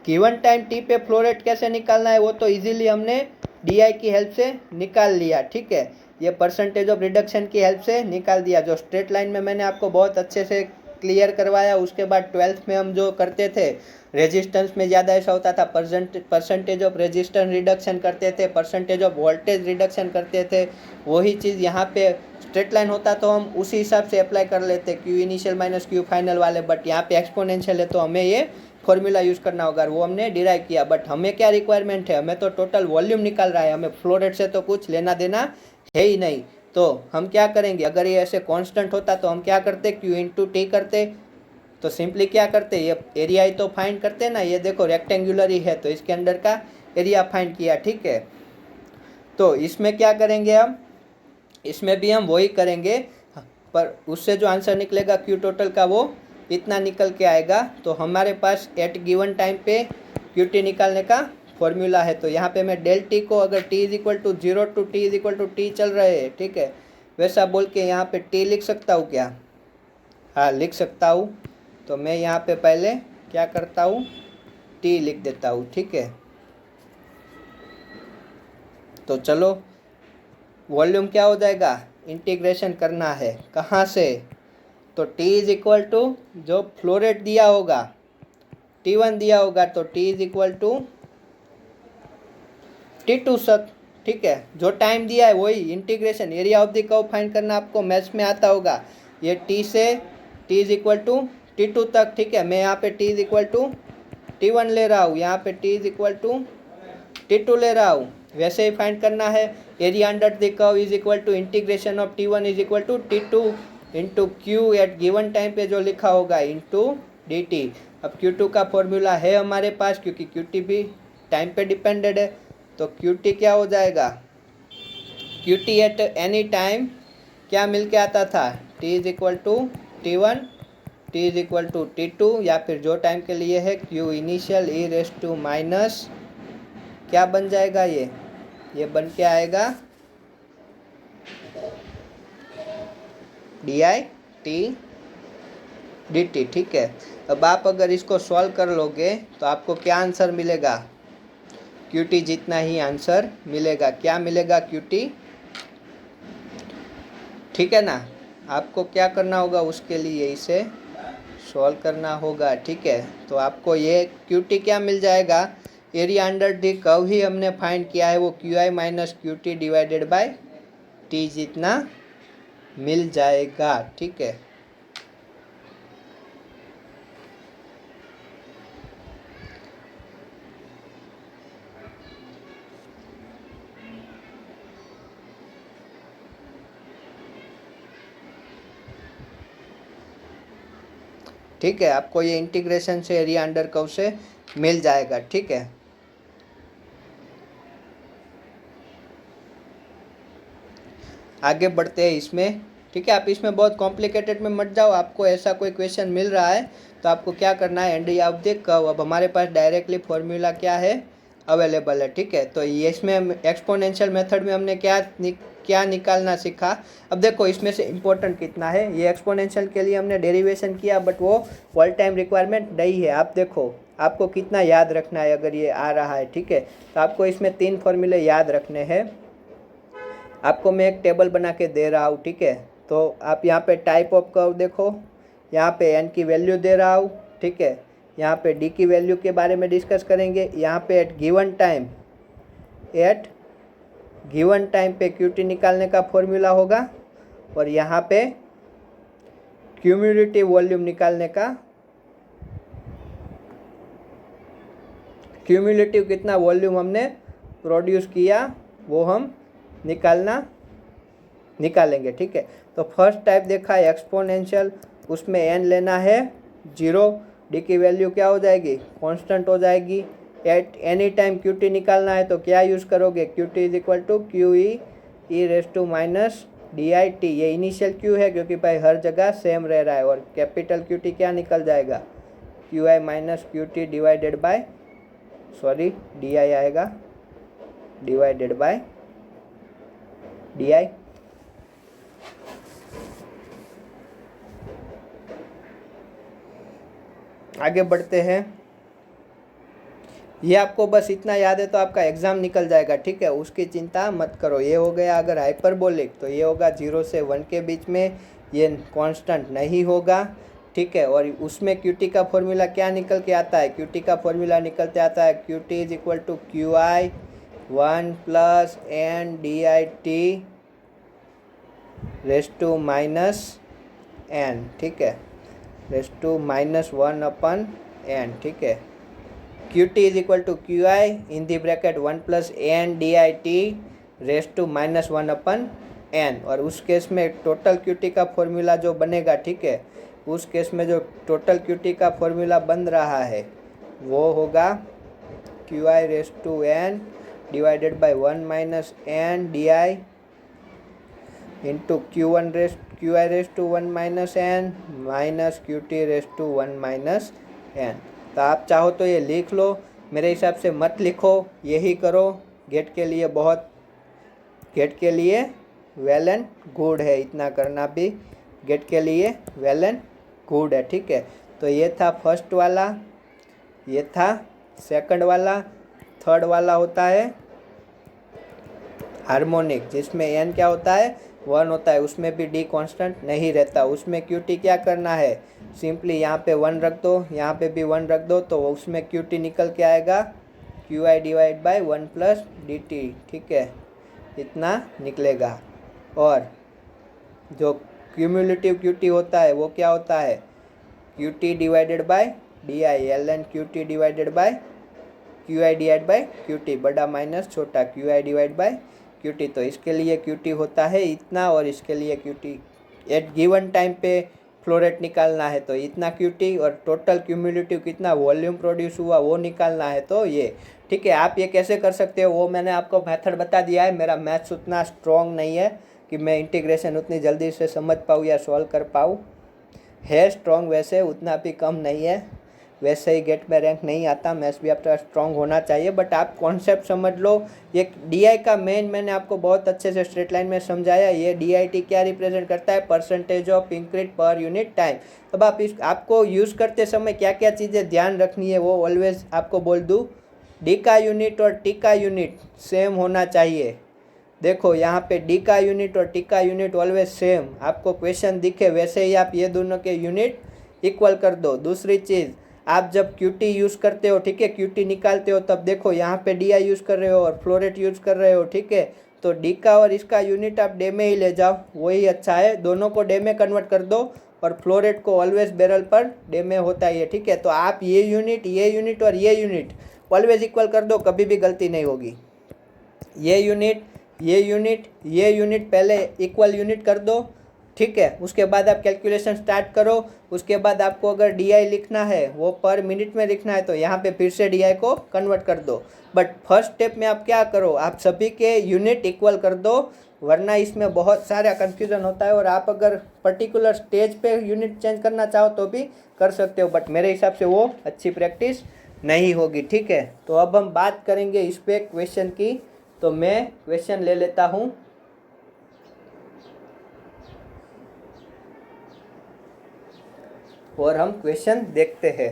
गिवन टाइम टी पे फ्लो रेट कैसे निकालना है वो तो इजीली हमने डी की हेल्प से निकाल लिया। ठीक है, ये परसेंटेज ऑफ रिडक्शन की हेल्प से निकाल दिया, जो स्ट्रेट लाइन में मैंने आपको बहुत अच्छे से क्लियर करवाया। उसके बाद 12th में हम जो करते थे, रेजिस्टेंस में ज़्यादा ऐसा होता था, परसेंटेज ऑफ रेजिस्टेंस रिडक्शन करते थे, परसेंटेज ऑफ वोल्टेज रिडक्शन करते थे। वही चीज़ यहाँ पे स्ट्रेट लाइन होता तो हम उसी हिसाब से अप्लाई कर लेते, Q initial minus Q final वाले। बट यहाँ पे एक्सपोनेंशियल है तो हमें ये फॉर्मूला यूज़ करना होगा, वो हमने डिराइव किया। बट हमें क्या रिक्वायरमेंट है, हमें तो टोटल वॉल्यूम निकाल रहा है, हमें फ्लो रेट से तो कुछ लेना देना है ही नहीं। तो हम क्या करेंगे, अगर ये ऐसे कांस्टेंट होता तो हम क्या करते, क्यू इंटू टी करते। तो सिंपली क्या करते, ये एरिया ही तो फाइंड करते ना, ये देखो रेक्टेंगुलर ही है तो इसके अंदर का एरिया फाइंड किया। ठीक है, तो इसमें क्या करेंगे हम, इसमें भी हम वही करेंगे, पर उससे जो आंसर निकलेगा क्यू टोटल का वो इतना निकल के आएगा। तो हमारे पास एट गिवन टाइम पे क्यू टी निकालने का फॉर्मूला है। तो यहाँ पे मैं डेल टी को अगर T is equal to 0 to T is equal to T चल रहे हैं, ठीक है, वैसा बोल के यहाँ पे टी लिख सकता हूँ क्या? हाँ, लिख सकता हूँ। तो मैं यहाँ पे पहले क्या करता हूँ, टी लिख देता हूँ, ठीक है। तो चलो वॉल्यूम क्या हो जाएगा, इंटीग्रेशन करना है कहाँ से, तो t इज इक्वल टू जो फ्लो रेट दिया होगा T1 दिया होगा तो t is equal to T2 तक, ठीक है। जो टाइम दिया है वही integration, area of the curve find करना आपको मैथ्स में आता होगा। ये t से t is equal to T2 तक, ठीक है। मैं यहाँ पे t is equal to T1 ले रहा हूँ, यहाँ पे t is equal to T2 ले रहा हूँ। वैसे ही फाइंड करना है area under the curve is equal to integration of T1 is equal to T2 into Q at given time पे जो लिखा होगा इंटू डी टी। अब Q2 का फॉर्मूला है हमारे पास, क्योंकि QT भी टाइम पे डिपेंडेड है। तो QT क्या हो जाएगा, QT एट एनी टाइम क्या मिल के आता था, T is equal to T1, T is equal to T2, या फिर जो टाइम के लिए है Q initial E raise to minus क्या बन जाएगा, ये बन के आएगा dt, ठीक है। अब आप अगर इसको सॉल्व कर लोगे तो आपको क्या आंसर मिलेगा, QT जितना ही आंसर मिलेगा। क्या मिलेगा, QT, ठीक है ना। आपको क्या करना होगा, उसके लिए इसे सॉल्व करना होगा, ठीक है। तो आपको ये QT क्या मिल जाएगा, एरिया अंडर द कर्व ही हमने फाइंड किया है, वो QI minus QT divided by T जितना मिल जाएगा, ठीक है। ठीक है, आपको ये इंटीग्रेशन से एरिया अंडर कर्व से मिल जाएगा, ठीक है। आगे बढ़ते हैं इसमें, ठीक है। आप इसमें बहुत कॉम्प्लिकेटेड में मत जाओ। आपको ऐसा कोई क्वेश्चन मिल रहा है तो आपको क्या करना है, एरिया ऑफ द कर्व। अब हमारे पास डायरेक्टली फॉर्मूला क्या है, अवेलेबल है, ठीक है। तो ये इसमें एक्सपोनेंशियल मेथड में हमने क्या निकालना सीखा। अब देखो इसमें से इम्पोर्टेंट कितना है, ये एक्सपोनेंशियल के लिए हमने डेरिवेशन किया, बट वो ऑल टाइम रिक्वायरमेंट नहीं है। आप देखो आपको कितना याद रखना है अगर ये आ रहा है, ठीक है। तो आपको इसमें 3 फॉर्मूले याद रखने हैं। आपको मैं एक टेबल बना के दे रहा हूँ, ठीक है। तो आप यहाँ पे टाइप ऑफ कर्व देखो, यहाँ पे n की वैल्यू दे रहा हूँ, ठीक है। यहाँ पे d की वैल्यू के बारे में डिस्कस करेंगे। यहाँ पे एट गिवन टाइम पे QT निकालने का फॉर्मूला होगा, और यहाँ पे क्यूम्युलेटिव वॉल्यूम निकालने का, क्यूम्युलेटिव कितना वॉल्यूम हमने प्रोड्यूस किया वो हम निकालेंगे, ठीक है। तो फर्स्ट टाइप देखा है एक्सपोनेंशियल, उसमें n लेना है 0, d की वैल्यू क्या हो जाएगी, कांस्टेंट हो जाएगी। एट एनी टाइम QT निकालना है तो क्या यूज़ करोगे, QT is equal to QE e raise to minus DIT। ये इनिशियल Q है क्योंकि भाई हर जगह सेम रह रहा है, और कैपिटल QT क्या निकल जाएगा, QI minus QT divided by DI आएगा, डिवाइडेड बाय DI। आगे बढ़ते हैं। ये आपको बस इतना याद है तो आपका एग्ज़ाम निकल जाएगा, ठीक है, उसकी चिंता मत करो। ये हो गया अगर हाइपरबोलिक तो ये होगा 0 से 1 के बीच में, ये कांस्टेंट नहीं होगा, ठीक है। और उसमें QT का फॉर्मूला क्या निकल के आता है, QT का फॉर्मूला निकलते आता है QT is equal to QI 1 plus n DIT raise to minus n, ठीक है, raise to minus 1 upon n, ठीक है। QT is equal to QI in the bracket 1 plus n DIT raise to minus 1 upon n। और उस case में total QT का formula जो बनेगा, ठीक है, उस केस में जो टोटल QT का फॉर्मूला बन रहा है वो होगा QI raise to n divided by 1 minus n DI into Q I raise to 1 minus N minus Q T raise to 1 minus N. तो आप चाहो तो ये लिख लो, मेरे हिसाब से मत लिखो, यही करो। गेट के लिए वेल एंड गुड है, इतना करना भी गेट के लिए वेल एंड गुड है, ठीक है। तो ये था फर्स्ट वाला, ये था सेकंड वाला। थर्ड वाला होता है हार्मोनिक, जिसमें एन क्या होता है 1 होता है, उसमें भी डी कांस्टेंट नहीं रहता। उसमें क्यू टी क्या करना है, सिंपली यहाँ पे 1 रख दो, यहाँ पे भी 1 रख दो, तो उसमें क्यू टी निकल के आएगा Q I divide by 1 plus D T, ठीक है, इतना निकलेगा। और जो क्यूमुलेटिव क्यू टी होता है वो क्या होता है, Q T divided by D I, L N Q T divided by Q I divide by Q T, बड़ा माइनस छोटा Q I divide by Q T. तो इसके लिए क्यू टी होता है इतना, और इसके लिए Q T at given time पे फ्लो रेट निकालना है तो इतना क्यू टी, और टोटल क्यूमुलेटिव कितना वॉल्यूम प्रोड्यूस हुआ वो निकालना है तो ये, ठीक है। आप ये कैसे कर सकते हो वो मैंने आपको मेथड बता दिया है। मेरा मैथ्स उतना स्ट्रॉन्ग नहीं है कि मैं इंटीग्रेशन उतनी जल्दी से समझ पाऊँ या सॉल्व कर पाऊँ, है स्ट्रॉन्ग वैसे, उतना भी कम नहीं है, वैसे ही गेट में रैंक नहीं आता। मैथ्स भी आपका स्ट्रॉन्ग होना चाहिए, बट आप कॉन्सेप्ट समझ लो। ये डी का मेन मैंने आपको बहुत अच्छे से स्ट्रेट लाइन में समझाया। ये डी क्या रिप्रेजेंट करता है, percentage of increase per unit time. अब आपको यूज़ करते समय क्या क्या चीज़ें ध्यान रखनी है वो ऑलवेज आपको बोल दूँ। डी का यूनिट और टी का यूनिट सेम होना चाहिए। देखो यहाँ पे डी का यूनिट और टी का यूनिट ऑलवेज सेम, आपको क्वेश्चन दिखे वैसे ही आप ये दोनों के यूनिट इक्वल कर दो। दूसरी चीज़, आप जब क्यू टी यूज़ करते हो, ठीक है, क्यू टी निकालते हो, तब देखो यहाँ पे डी आई यूज़ कर रहे हो और फ्लो रेट यूज़ कर रहे हो, ठीक है। तो डी का और इसका यूनिट आप डे में ही ले जाओ, वही अच्छा है। दोनों को डे में कन्वर्ट कर दो, और फ्लो रेट को ऑलवेज बैरल पर डे में होता है, ठीक है। तो आप ये यूनिट और ये यूनिट ऑलवेज इक्वल कर दो, कभी भी गलती नहीं होगी। ये यूनिट पहले इक्वल यूनिट कर दो, ठीक है। उसके बाद आप कैलकुलेशन स्टार्ट करो। उसके बाद आपको अगर डी आई लिखना है वो पर मिनट में लिखना है तो यहाँ पे फिर से डी आई को कन्वर्ट कर दो। बट फर्स्ट स्टेप में आप क्या करो, आप सभी के यूनिट इक्वल कर दो, वरना इसमें बहुत सारा कन्फ्यूज़न होता है। और आप अगर पर्टिकुलर स्टेज पे यूनिट चेंज करना चाहो तो भी कर सकते हो, बट मेरे हिसाब से वो अच्छी प्रैक्टिस नहीं होगी, ठीक है। तो अब हम बात करेंगे इस पे क्वेश्चन की। तो मैं क्वेश्चन ले लेता हूँ। और हम क्वेश्चन देखते हैं,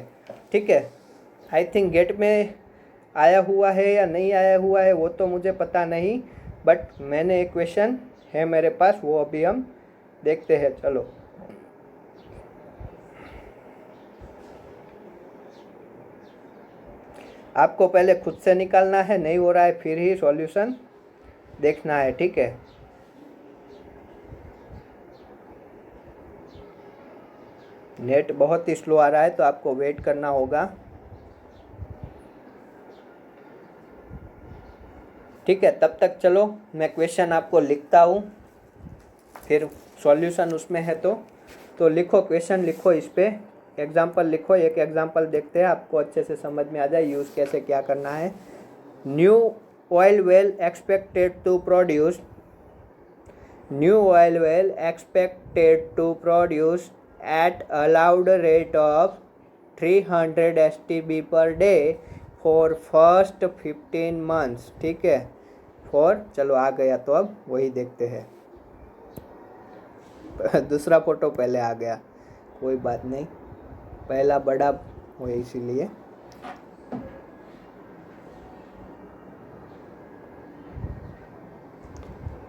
ठीक है। आई थिंक गेट में आया हुआ है या नहीं आया हुआ है वो तो मुझे पता नहीं, बट मैंने एक क्वेश्चन है मेरे पास, वो अभी हम देखते हैं। चलो, आपको पहले खुद से निकालना है, नहीं हो रहा है फिर ही सॉल्यूशन देखना है, ठीक है। नेट बहुत ही स्लो आ रहा है तो आपको वेट करना होगा, ठीक है। तब तक चलो मैं क्वेश्चन आपको लिखता हूँ, फिर सॉल्यूशन उसमें है तो लिखो, क्वेश्चन लिखो, इस पे एग्जाम्पल लिखो। एक एग्जाम्पल देखते हैं, आपको अच्छे से समझ में आ जाए यूज़ कैसे क्या करना है। New oil well expected to produce at allowed rate of 300 STB per day for first 15 months, ठीक है। चलो आ गया, तो अब वही देखते हैं। दूसरा फोटो पहले आ गया, कोई बात नहीं, पहला बड़ा हो इसीलिए।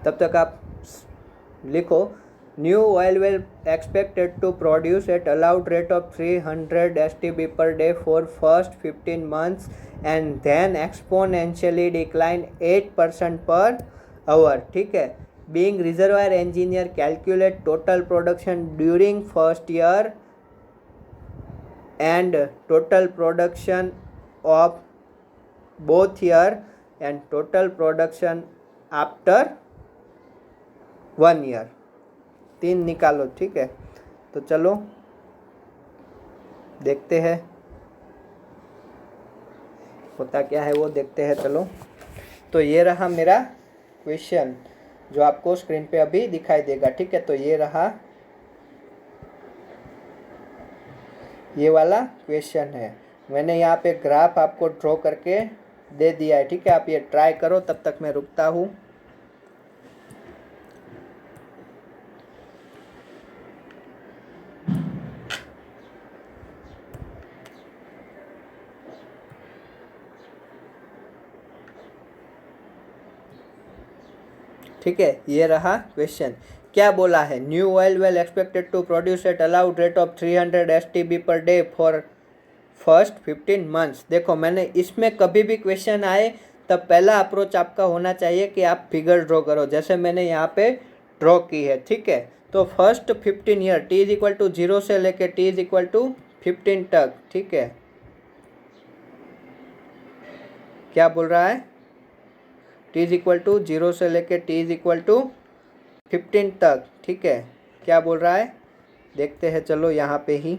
तब तक आप लिखो, new oil well expected to produce at allowed rate of 300 STB per day for first 15 months and then exponentially decline 8% per hour, ठीक है। Being reservoir engineer, calculate total production during first year and total production of both year and total production after 1 year। 3 निकालो, ठीक है। तो चलो देखते हैं होता क्या है वो देखते हैं। चलो, तो ये रहा मेरा क्वेश्चन। जो आपको स्क्रीन पे अभी दिखाई देगा। ठीक है, तो ये रहा, ये वाला क्वेश्चन है। मैंने यहाँ पे ग्राफ आपको ड्रॉ करके दे दिया है। ठीक है, आप ये ट्राई करो, तब तक मैं रुकता हूँ। ठीक है, ये रहा क्वेश्चन। क्या बोला है? New oil well expected to produce at allowed rate of 300 STB per day for first 15 months. देखो, मैंने इसमें कभी भी क्वेश्चन आए तब पहला अप्रोच आपका होना चाहिए कि आप फिगर ड्रॉ करो, जैसे मैंने यहाँ पे ड्रॉ की है। ठीक है, तो first 15 year T is equal to 0 से लेके टी इज इक्वल टू 15 तक। ठीक है, क्या बोल रहा है? टी इज इक्वल टू 0 से लेके टी इज इक्वल टू 15 तक। ठीक है, क्या बोल रहा है देखते हैं, चलो यहाँ पे ही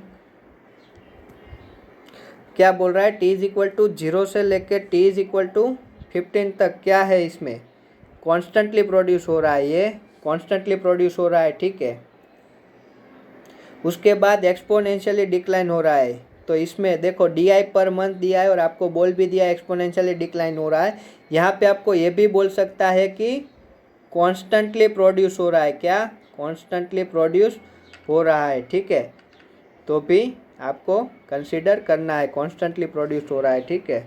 क्या बोल रहा है। टी इज इक्वल टू 0 से लेके टी इज इक्वल टू 15 तक क्या है, इसमें कॉन्स्टेंटली प्रोड्यूस हो रहा है, ये कॉन्स्टेंटली प्रोड्यूस हो रहा है। ठीक है, उसके बाद एक्सपोनेंशियली डिक्लाइन हो रहा है। तो इसमें देखो DI पर मंथ दिया है और आपको बोल भी दिया है एक्सपोनेंशियली डिक्लाइन हो रहा है। यहाँ पे आपको ये भी बोल सकता है कि कॉन्स्टेंटली प्रोड्यूस हो रहा है, क्या कॉन्स्टेंटली प्रोड्यूस हो रहा है। ठीक है, तो भी आपको कंसीडर करना है कॉन्स्टेंटली प्रोड्यूस हो रहा है। ठीक है,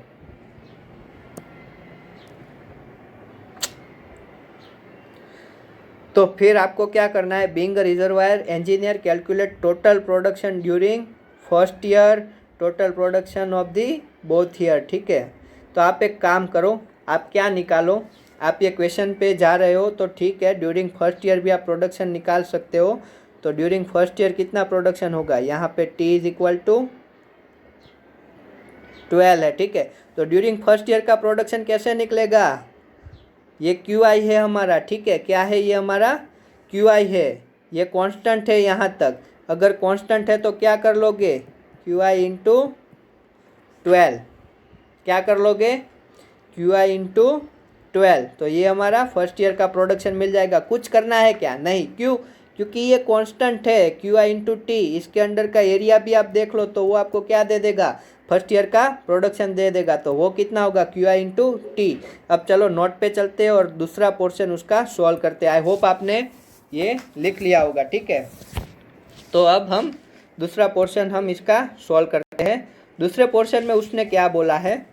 तो फिर आपको क्या करना है? Being a reservoir engineer calculate total production during first year, total production of the both year. ठीक है, तो आप एक काम करो, आप क्या निकालो, आप ये क्वेश्चन पे जा रहे हो तो ठीक है, ड्यूरिंग फर्स्ट ईयर भी आप प्रोडक्शन निकाल सकते हो। तो ड्यूरिंग फर्स्ट ईयर कितना प्रोडक्शन होगा? यहाँ पे टी इज इक्वल टू 12 है। ठीक है, तो ड्यूरिंग फर्स्ट ईयर का प्रोडक्शन कैसे निकलेगा? ये QI है हमारा। ठीक है, क्या है? ये हमारा QI है, ये कांस्टेंट है यहाँ तक। अगर कांस्टेंट है तो क्या कर लोगे? QI इंटू 12, क्या कर लोगे? QI into 12। तो ये हमारा फर्स्ट ईयर का प्रोडक्शन मिल जाएगा। कुछ करना है क्या? नहीं। क्यों? क्योंकि ये कांस्टेंट है QI इंटू टी। इसके अंडर का एरिया भी आप देख लो तो वो आपको क्या दे देगा? फर्स्ट ईयर का प्रोडक्शन दे देगा। तो वो कितना होगा? QI into T. अब चलो नोट पे चलते हैं और दूसरा पोर्शन उसका सॉल्व करते हैं। आई होप आपने ये लिख लिया होगा। ठीक है, तो अब हम दूसरा पोर्शन हम इसका सॉल्व करते हैं। दूसरे पोर्शन में उसने क्या बोला है?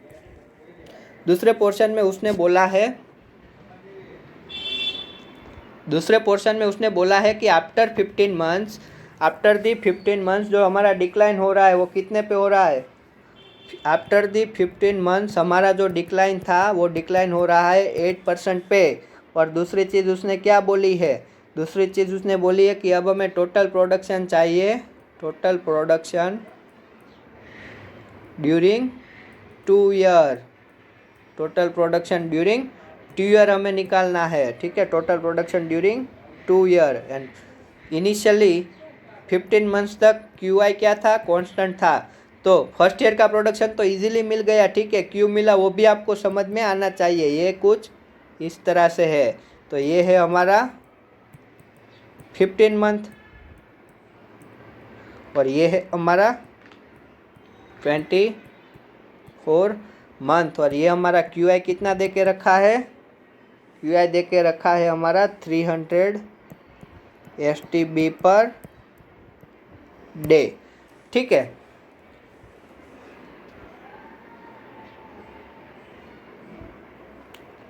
दूसरे पोर्शन में उसने बोला है कि after 15 months, after the 15 months जो हमारा डिक्लाइन हो रहा है वो कितने पे हो रहा है? आफ्टर दी 15 मंथ्स हमारा जो डिक्लाइन था वो डिक्लाइन हो रहा है 8% पे। और दूसरी चीज़ उसने क्या बोली है? दूसरी चीज़ उसने बोली है कि अब हमें टोटल प्रोडक्शन चाहिए, total production during 2 year, total production during 2 year हमें निकालना है। ठीक है, total production during 2 year. And initially 15 months तक QI क्या था? कांस्टेंट था। तो फर्स्ट ईयर का प्रोडक्शन तो इजीली मिल गया। ठीक है, क्यों मिला वो भी आपको समझ में आना चाहिए। ये कुछ इस तरह से है। तो ये है हमारा 15 मंथ और ये है हमारा 24 मंथ। और ये हमारा QI कितना दे के रखा है? QI दे के रखा है हमारा 300 STB पर डे। ठीक है,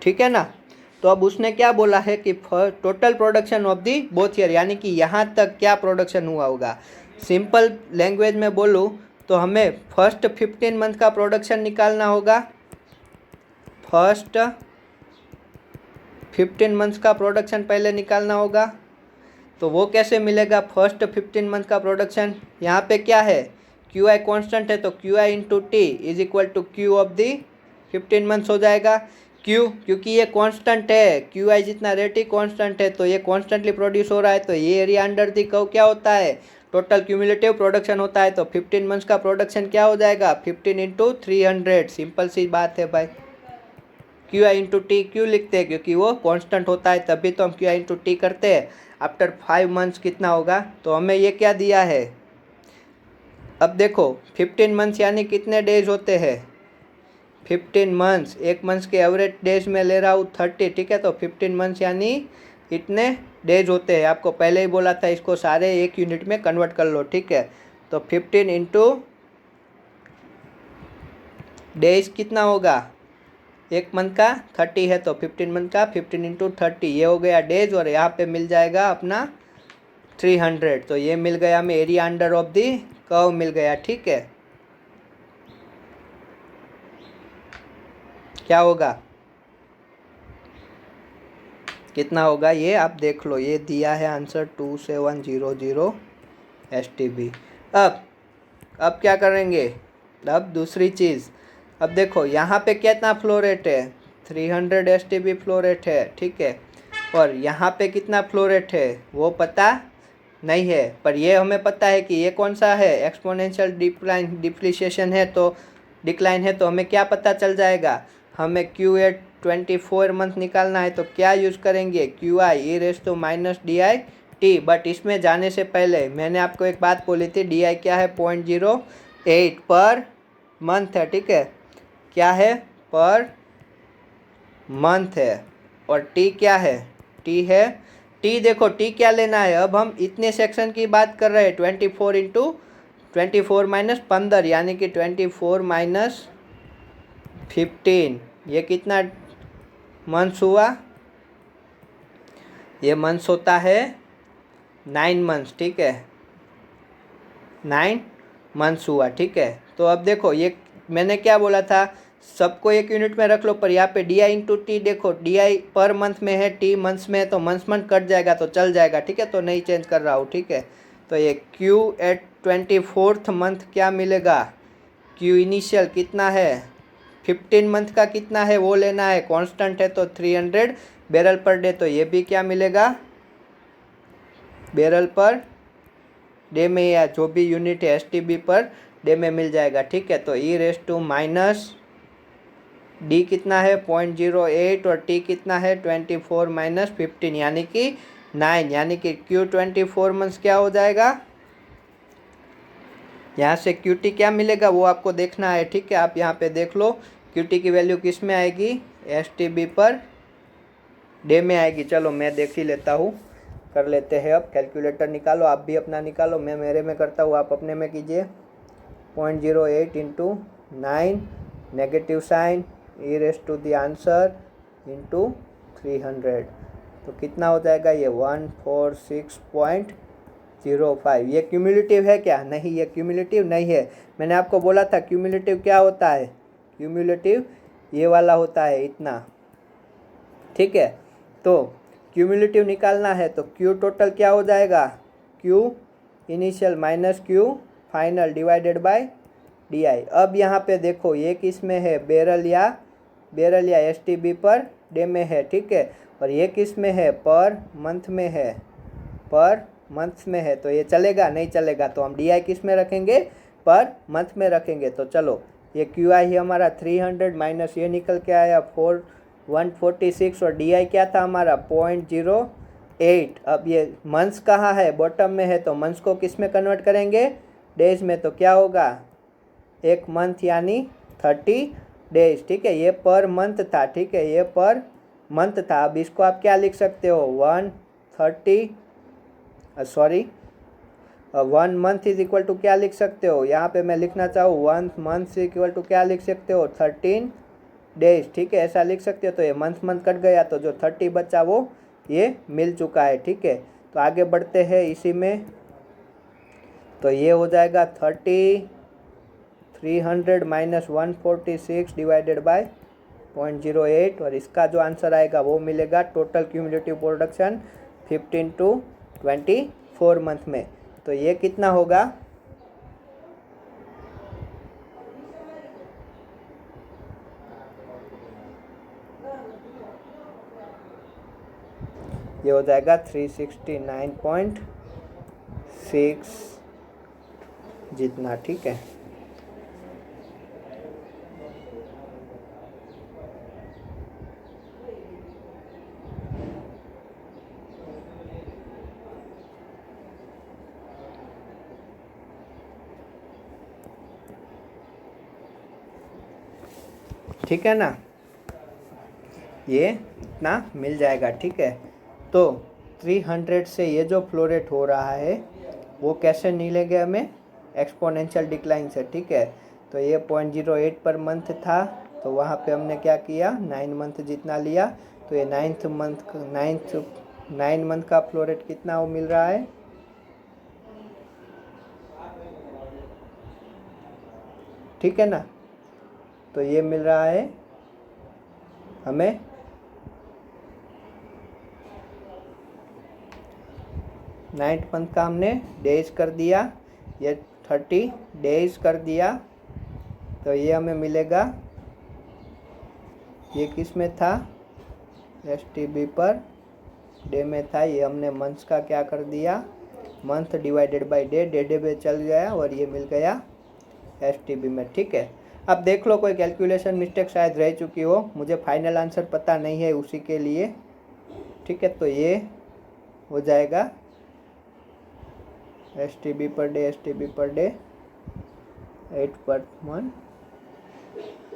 ठीक है ना। तो अब उसने क्या बोला है कि total production of the both year, यानी कि यहाँ तक क्या प्रोडक्शन हुआ होगा। सिंपल लैंग्वेज में बोलूँ तो हमें फर्स्ट 15 मंथ का प्रोडक्शन निकालना होगा। फर्स्ट 15 मंथ्स का प्रोडक्शन पहले निकालना होगा। तो वो कैसे मिलेगा? फर्स्ट 15 मंथ का प्रोडक्शन, यहाँ पे क्या है? QI कांस्टेंट है तो QI into T is equal to Q of the 15 months हो जाएगा। क्यों? क्योंकि ये कांस्टेंट है, QI जितना रेट ही कांस्टेंट है तो ये कांस्टेंटली प्रोड्यूस हो रहा है। तो ये एरिया अंडर दी कर्व क्या होता है? टोटल क्यूमुलेटिव प्रोडक्शन होता है। तो 15 मंथ्स का प्रोडक्शन क्या हो जाएगा? 15 इंटू 300। सिंपल सी बात है भाई। क्यू आई इंटू टी क्यों लिखते हैं, क्योंकि वो कांस्टेंट होता है, तभी तो हम क्यू आई इंटू टी करते हैं। आफ्टर 5 मंथ्स कितना होगा, तो हमें ये क्या दिया है, अब देखो 15 मंथ्स यानी कितने डेज होते हैं, 15 मंथ्स, एक मंथ्स के एवरेज डेज में ले रहा हूँ 30, ठीक है। तो 15 मंथ्स यानी इतने डेज होते हैं, आपको पहले ही बोला था, इसको सारे एक यूनिट में कन्वर्ट कर लो, ठीक है। तो 15 इंटू डेज कितना होगा, एक मंथ का 30 है, तो 15 मंथ का 15 इंटू 30, ये हो गया डेज, और यहाँ पे मिल जाएगा अपना 300। तो ये मिल गया हमें area under of the curve मिल गया, ठीक है। क्या होगा, कितना होगा ये आप देख लो, ये दिया है आंसर 2700 STB। अब क्या करेंगे, अब दूसरी चीज़, अब देखो यहाँ पे कितना फ्लो रेट है, 300 STB फ्लो रेट है, ठीक है। और यहाँ पे कितना फ्लो रेट है वो पता नहीं है, पर ये हमें पता है कि ये कौन सा है, एक्सपोनेंशियल डिप्लीशिएशन है, तो डिक्लाइन है, तो हमें क्या पता चल जाएगा, हमें क्यू एट 24 मंथ निकालना है, तो क्या यूज़ करेंगे, Q I E raise to minus D I T. But इसमें जाने से पहले मैंने आपको एक बात बोली थी, डी आई क्या है 0.08 पर मंथ है, ठीक है, क्या है पर मंथ है, और टी क्या है, टी है, टी देखो टी क्या लेना है, अब हम इतने सेक्शन की बात कर रहे हैं, 24 इंटू 24 माइनस 15 यानी कि 24 माइनस 15, ये कितना मंथ्स हुआ, ये मंथ्स होता है 9 मंथ्स, ठीक है, 9 मंथ्स हुआ, ठीक है। तो अब देखो ये मैंने क्या बोला था, सबको एक यूनिट में रख लो, पर यहाँ पे डी आई इंटू टी देखो, डी आई पर मंथ में है, टी मंथ्स में है, तो मंथ्स मंथ कट जाएगा तो चल जाएगा, ठीक है, तो नहीं चेंज कर रहा हूँ, ठीक है। तो ये क्यू एट 24th मंथ क्या मिलेगा, क्यू इनिशियल कितना है 15 मंथ का कितना है वो लेना है, कांस्टेंट है तो 300 बैरल पर डे, तो ये भी क्या मिलेगा, बैरल पर डे में या जो भी यूनिट है एसटीबी पर डे में मिल जाएगा, ठीक है। तो ई रेस टू माइनस डी कितना है 0.08 और टी कितना है 24 माइनस 15 यानी कि 9, यानी कि क्यू 24 मंथ्स क्या हो जाएगा, यहाँ से क्यू टी क्या मिलेगा वो आपको देखना है, ठीक है। आप यहाँ पे देख लो क्यू टी की वैल्यू किस में आएगी, S T B per day में आएगी। चलो मैं देख ही लेता हूँ, कर लेते हैं, अब कैलकुलेटर निकालो, आप भी अपना निकालो, मैं मेरे में करता हूँ, आप अपने में कीजिए। 0.08 into 9 negative sign E raise to the answer into 300, तो कितना हो जाएगा ये 146.05। ये क्यूमुलेटिव है क्या, नहीं ये क्यूमुलेटिव नहीं है, मैंने आपको बोला था क्यूमुलेटिव क्या होता है, क्यूमुलेटिव ये वाला होता है इतना, ठीक है। तो क्यूमुलेटिव निकालना है तो क्यू टोटल क्या हो जाएगा, Q initial minus Q final divided by D I. अब यहाँ पे देखो ये किस में है, बैरल या S T B per day में है, ठीक है, और ये किस में है, पर मंथ में है, पर मंथ में है, तो ये चलेगा नहीं चलेगा, तो हम डी आई किस में रखेंगे, पर मंथ में रखेंगे। तो चलो ये क्यू आई है हमारा 300 माइनस ये निकल के आया 146 और डी आई क्या था हमारा 0.08। अब ये मंथ्स कहाँ है, बॉटम में है, तो मंथ्स को किस में कन्वर्ट करेंगे, डेज में, तो क्या होगा, एक मंथ यानी 30 डेज, ठीक है, ये पर मंथ था, ठीक है, ये पर मंथ था। अब इसको आप क्या लिख सकते हो, 1 मंथ इज इक्वल टू क्या लिख सकते हो, यहाँ पे मैं लिखना चाहूँ 1 मंथ इक्वल टू क्या लिख सकते हो, 13 डेज, ठीक है, ऐसा लिख सकते हो। तो ये मंथ कट गया, तो जो 30 बचा वो ये मिल चुका है, ठीक है। तो आगे बढ़ते हैं इसी में, तो ये हो जाएगा 300 माइनस 146 डिवाइडेड बाय 0.08, और इसका जो आंसर आएगा वो मिलेगा total cumulative production 15 to 24 month में। तो ये कितना होगा, ये हो जाएगा 369.6 जितना, ठीक है। ठीक है ना, ये इतना मिल जाएगा। ठीक है, तो 300 से ये जो फ्लो रेट हो रहा है वो कैसे मिलेंगे हमें, एक्सपोनेंशियल डिक्लाइन से। ठीक है, तो ये 0.08 पर मंथ था, तो वहाँ पे हमने क्या किया, 9 मंथ जितना लिया, तो ये 9 मंथ का फ्लो रेट कितना वो मिल रहा है, ठीक है ना। तो ये मिल रहा है हमें 9 मंथ का हमने डेज कर दिया, ये 30 डेज कर दिया, तो ये हमें मिलेगा, ये किस में था, STB पर डे में था, ये हमने मंथ्स का क्या कर दिया, month divided by day, day पे चल गया और ये मिल गया STB में। ठीक है, अब देख लो कोई कैलकुलेशन मिस्टेक शायद रह चुकी हो, मुझे फाइनल आंसर पता नहीं है उसी के लिए। ठीक है, तो ये हो जाएगा STB per day 8 per month.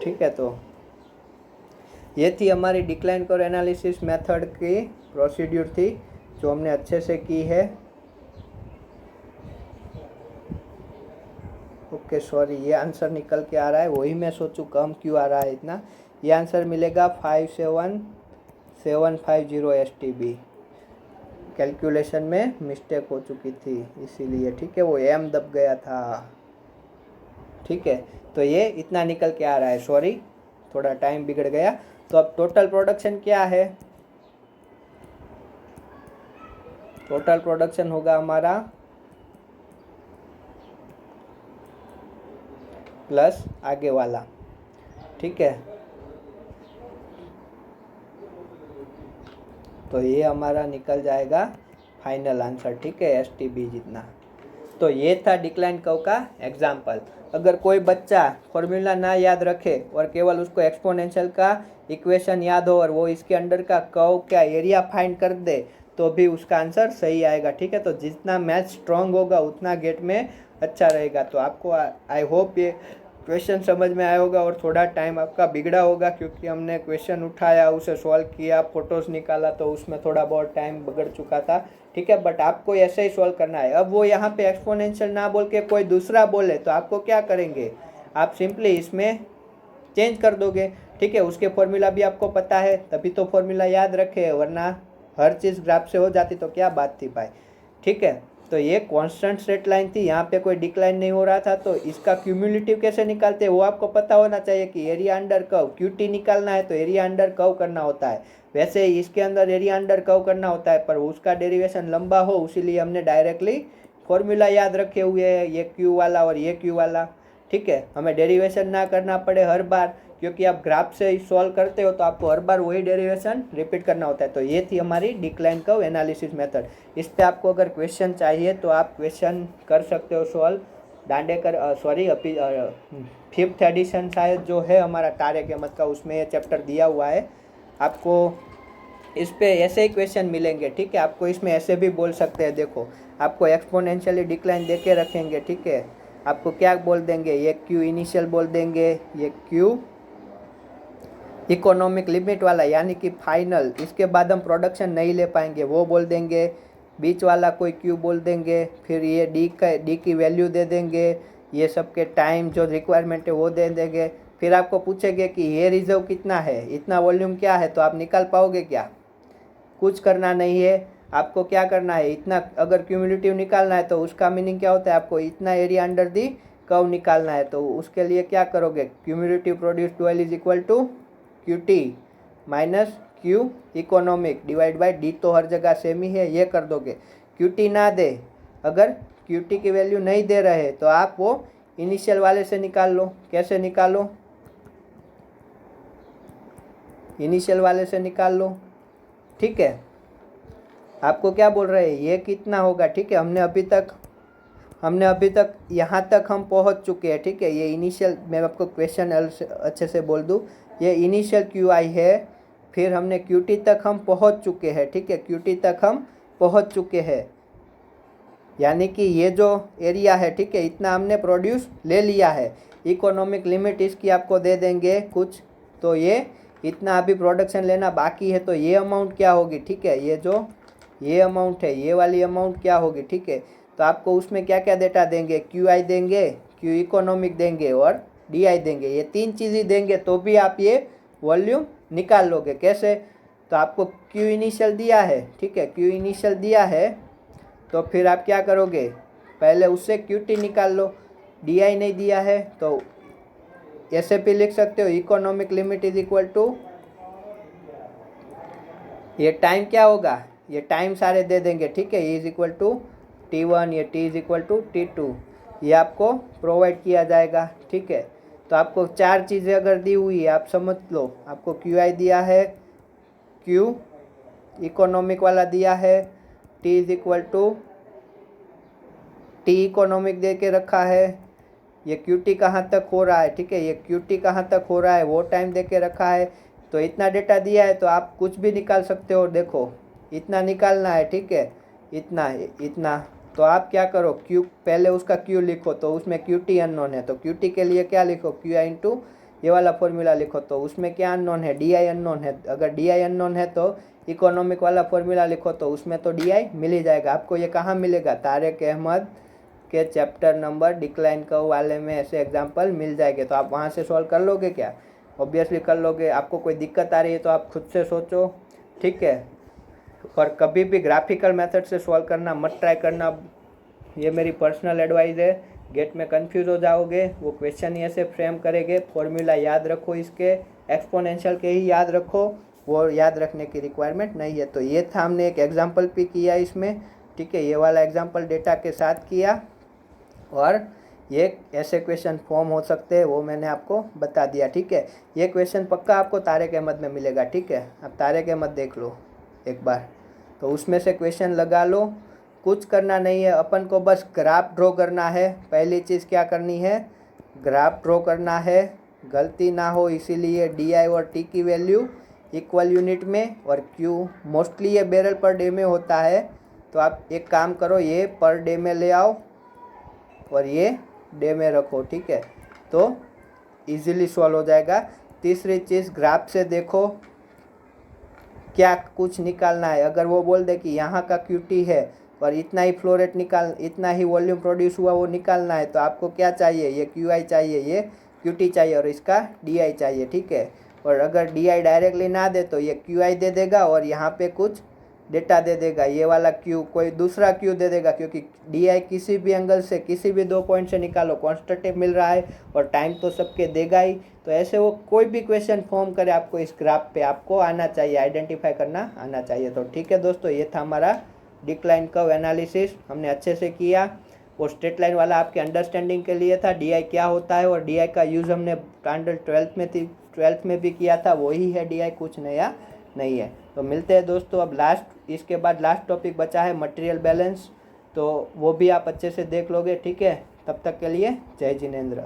ठीक है, तो ये थी हमारी डिक्लाइन कर्व एनालिसिस मेथड की प्रोसीड्यूर थी जो हमने अच्छे से की है। ओके सॉरी, ये आंसर निकल के आ रहा है, वही मैं सोचूं कम क्यों आ रहा है इतना। ये आंसर मिलेगा 57750 STB। कैलकुलेशन में मिस्टेक हो चुकी थी इसीलिए, ठीक है, वो एम दब गया था। ठीक है, तो ये इतना निकल के आ रहा है, सॉरी थोड़ा टाइम बिगड़ गया। तो अब टोटल प्रोडक्शन क्या है, टोटल प्रोडक्शन होगा हमारा प्लस आगे वाला। ठीक है, तो ये हमारा निकल जाएगा फाइनल आंसर। ठीक है, STB जितना। तो ये था डिक्लाइन कर्व का एग्जाम्पल। अगर कोई बच्चा फॉर्मूला ना याद रखे और केवल उसको एक्सपोनेंशियल का इक्वेशन याद हो और वो इसके अंडर का कर्व का एरिया फाइंड कर दे तो भी उसका आंसर सही आएगा। ठीक है, तो जितना मैथ स्ट्रॉन्ग होगा उतना गेट में अच्छा रहेगा। तो आपको आई होप ये क्वेश्चन समझ में आया होगा और थोड़ा टाइम आपका बिगड़ा होगा क्योंकि हमने क्वेश्चन उठाया, उसे सॉल्व किया, फोटोज़ निकाला, तो उसमें थोड़ा बहुत टाइम बिगड़ चुका था। ठीक है, बट आपको ऐसे ही सॉल्व करना है। अब वो यहाँ पे एक्सपोनेंशियल ना बोल के कोई दूसरा बोले तो आपको क्या करेंगे, आप सिंपली इसमें चेंज कर दोगे। ठीक है, उसके फॉर्मूला भी आपको पता है तभी तो फॉर्मूला याद रखे, वरना हर चीज़ ग्राफ से हो जाती तो क्या बात थी भाई। ठीक है, तो ये कांस्टेंट स्ट्रेट लाइन थी, यहाँ पे कोई डिक्लाइन नहीं हो रहा था, तो इसका क्यूमुलेटिव कैसे निकालते हैं वो आपको पता होना चाहिए कि एरिया अंडर कर्व QT निकालना है तो एरिया अंडर कर्व करना होता है। वैसे ही इसके अंदर एरिया अंडर कर्व करना होता है, पर उसका डेरिवेशन लंबा हो इसीलिए हमने डायरेक्टली फॉर्मूला याद रखे हुए हैं, ये Q वाला और ये Q वाला। ठीक है, हमें डेरिवेशन ना करना पड़े हर बार, क्योंकि आप ग्राफ से ही सॉल्व करते हो तो आपको हर बार वही डेरिवेशन रिपीट करना होता है। तो ये थी हमारी डिक्लाइन कर्व एनालिसिस मेथड। इस पर आपको अगर क्वेश्चन चाहिए तो आप क्वेश्चन कर सकते हो सॉल्व। दांडेकर सॉरी अभी 5th एडिशन शायद जो है हमारा कार्य के मत का, उसमें ये चैप्टर दिया हुआ है। आपको इस पे ऐसे ही क्वेश्चन मिलेंगे। ठीक है, आपको इसमें ऐसे भी बोल सकते हैं, देखो आपको एक्सपोनेंशियली डिक्लाइन दे के रखेंगे। ठीक है, आपको क्या बोल देंगे, ये Q इनिशियल बोल देंगे, ये Q इकोनॉमिक लिमिट वाला यानी कि फाइनल, इसके बाद हम प्रोडक्शन नहीं ले पाएंगे वो बोल देंगे, बीच वाला कोई Q बोल देंगे, फिर ये D की वैल्यू दे देंगे, ये सब के टाइम जो रिक्वायरमेंट है वो दे देंगे। फिर आपको पूछेंगे कि ये रिजर्व कितना है, इतना वॉल्यूम क्या है, तो आप निकाल पाओगे क्या, कुछ करना नहीं है। आपको क्या करना है, इतना अगर क्यूमुलेटिव निकालना है तो उसका मीनिंग क्या होता है, आपको इतना एरिया अंडर दी कर्व निकालना है। तो उसके लिए क्या करोगे, cumulative produce dual is equal to QT minus Q economic divide by D, तो हर जगह सेम ही है, ये कर दोगे। QT ना दे, अगर QT की वैल्यू नहीं दे रहे तो आप वो इनिशियल वाले से निकाल लो। कैसे निकालो, इनिशियल वाले से निकाल लो। ठीक है, आपको क्या बोल रहे हैं, ये कितना होगा। ठीक है, हमने अभी तक यहाँ तक हम पहुँच चुके हैं। ठीक है, ये इनिशियल, मैं आपको क्वेश्चन अच्छे से बोल दूँ, ये इनिशियल QI है, फिर हमने QT तक हम पहुँच चुके हैं। ठीक है, QT तक हम पहुँच चुके हैं, यानी कि ये जो एरिया है, ठीक है, इतना हमने प्रोड्यूस ले लिया है। इकोनॉमिक लिमिट इसकी आपको दे देंगे कुछ तो ये इतना अभी प्रोडक्शन लेना बाकी है, तो ये अमाउंट क्या होगी, ठीक है, ये जो ये अमाउंट है ये वाली अमाउंट क्या होगी, ठीक है। तो आपको उसमें क्या क्या डेटा देंगे, क्यू आई देंगे, क्यू इकोनॉमिक देंगे और डी आई देंगे, ये 3 चीज़ ही देंगे तो भी आप ये वॉल्यूम निकाल लोगे। कैसे, तो आपको क्यू इनिशियल दिया है, ठीक है, क्यू इनिशियल दिया है तो फिर आप क्या करोगे, पहले उससे क्यू टी निकाल लो। डी आई नहीं दिया है तो ऐसे भी लिख सकते हो, economic limit is equal to, ये टाइम क्या होगा, ये टाइम सारे दे देंगे, ठीक है, इज इक्वल टू T1, ये T is equal to T2, ये आपको प्रोवाइड किया जाएगा, ठीक है। तो आपको 4 चीज़ें अगर दी हुई है आप समझ लो, आपको क्यू आई दिया है, क्यू इकोनॉमिक वाला दिया है, T is equal to T economic दे के रखा है, ये क्यू टी कहाँ तक हो रहा है, ठीक है, ये क्यू टी कहाँ तक हो रहा है वो टाइम दे के रखा है। तो इतना डेटा दिया है तो आप कुछ भी निकाल सकते हो, देखो इतना निकालना है, ठीक है, इतना इतना। तो आप क्या करो, क्यू पहले उसका क्यू लिखो, तो उसमें क्यू टी अननोन है, तो क्यू टी के लिए क्या लिखो, क्यू आई इंटू ये वाला फॉर्मूला लिखो, तो उसमें क्या अननोन है, डी आई अननोन है। अगर डी आई अननोन है तो इकोनॉमिक वाला फॉर्मूला लिखो, तो उसमें तो डी आई मिल ही जाएगा। आपको ये कहाँ मिलेगा, तारिक अहमद के चैप्टर नंबर डिक्लाइन कर्व वाले में ऐसे एग्जाम्पल मिल जाएंगे, तो आप वहाँ से सॉल्व कर लोगे क्या, ऑब्वियसली कर लोगे। आपको कोई दिक्कत आ रही है तो आप खुद से सोचो, ठीक है। और कभी भी ग्राफिकल मेथड से सॉल्व करना मत ट्राई करना, ये मेरी पर्सनल एडवाइस है। गेट में कंफ्यूज हो जाओगे, वो क्वेश्चन ही ऐसे फ्रेम करेंगे, फॉर्मूला याद रखो, इसके एक्सपोनेंशियल के ही याद रखो, वो याद रखने की रिक्वायरमेंट नहीं है। तो ये था, हमने एक एग्जाम्पल भी किया इसमें, ठीक है, ये वाला एग्जाम्पल डेटा के साथ किया, और ये ऐसे क्वेश्चन फॉर्म हो सकते हैं वो मैंने आपको बता दिया, ठीक है। ये क्वेश्चन पक्का आपको तारिक अहमद में मिलेगा, ठीक है, अब तारिक अहमद देख लो एक बार, तो उसमें से क्वेश्चन लगा लो, कुछ करना नहीं है, अपन को बस ग्राफ ड्रॉ करना है। पहली चीज़ क्या करनी है, ग्राफ ड्रॉ करना है, गलती ना हो इसीलिए डी आई और टी की वैल्यू इक्वल यूनिट में, और क्यू मोस्टली ये बैरल पर डे में होता है, तो आप एक काम करो, ये पर डे में ले आओ और ये डे में रखो, ठीक है, तो इजीली सॉल्व हो जाएगा। तीसरी चीज़, ग्राफ से देखो क्या कुछ निकालना है। अगर वो बोल दे कि यहाँ का क्यूटी है और इतना ही फ्लो रेट इतना ही वॉल्यूम प्रोड्यूस हुआ वो निकालना है, तो आपको क्या चाहिए, ये क्यू आई चाहिए, ये क्यूटी चाहिए और इसका डी आई चाहिए, ठीक है। और अगर डी आई डायरेक्टली ना दे तो ये क्यू आई दे देगा और यहाँ पे कुछ डेटा दे देगा, ये वाला क्यू कोई दूसरा क्यू दे देगा, क्योंकि डी आई किसी भी एंगल से किसी भी 2 पॉइंट से निकालो कॉन्स्टेंट मिल रहा है और टाइम तो सबके देगा ही। तो ऐसे वो कोई भी क्वेश्चन फॉर्म करे, आपको इस ग्राफ पे आपको आना चाहिए, आइडेंटिफाई करना आना चाहिए। तो ठीक है दोस्तों, ये था हमारा डिक्लाइन कर्व एनालिसिस, हमने अच्छे से किया। वो स्ट्रेट लाइन वाला आपके अंडरस्टैंडिंग के लिए था, डी आई क्या होता है और डी आई का यूज़ हमने स्टैंडर्ड 12th में भी किया था, वही है डी आई, कुछ नया नहीं है। तो मिलते हैं दोस्तों, अब इसके बाद लास्ट टॉपिक बचा है मटेरियल बैलेंस, तो वो भी आप अच्छे से देख लोगे, ठीक है। तब तक के लिए जय जिनेंद्र।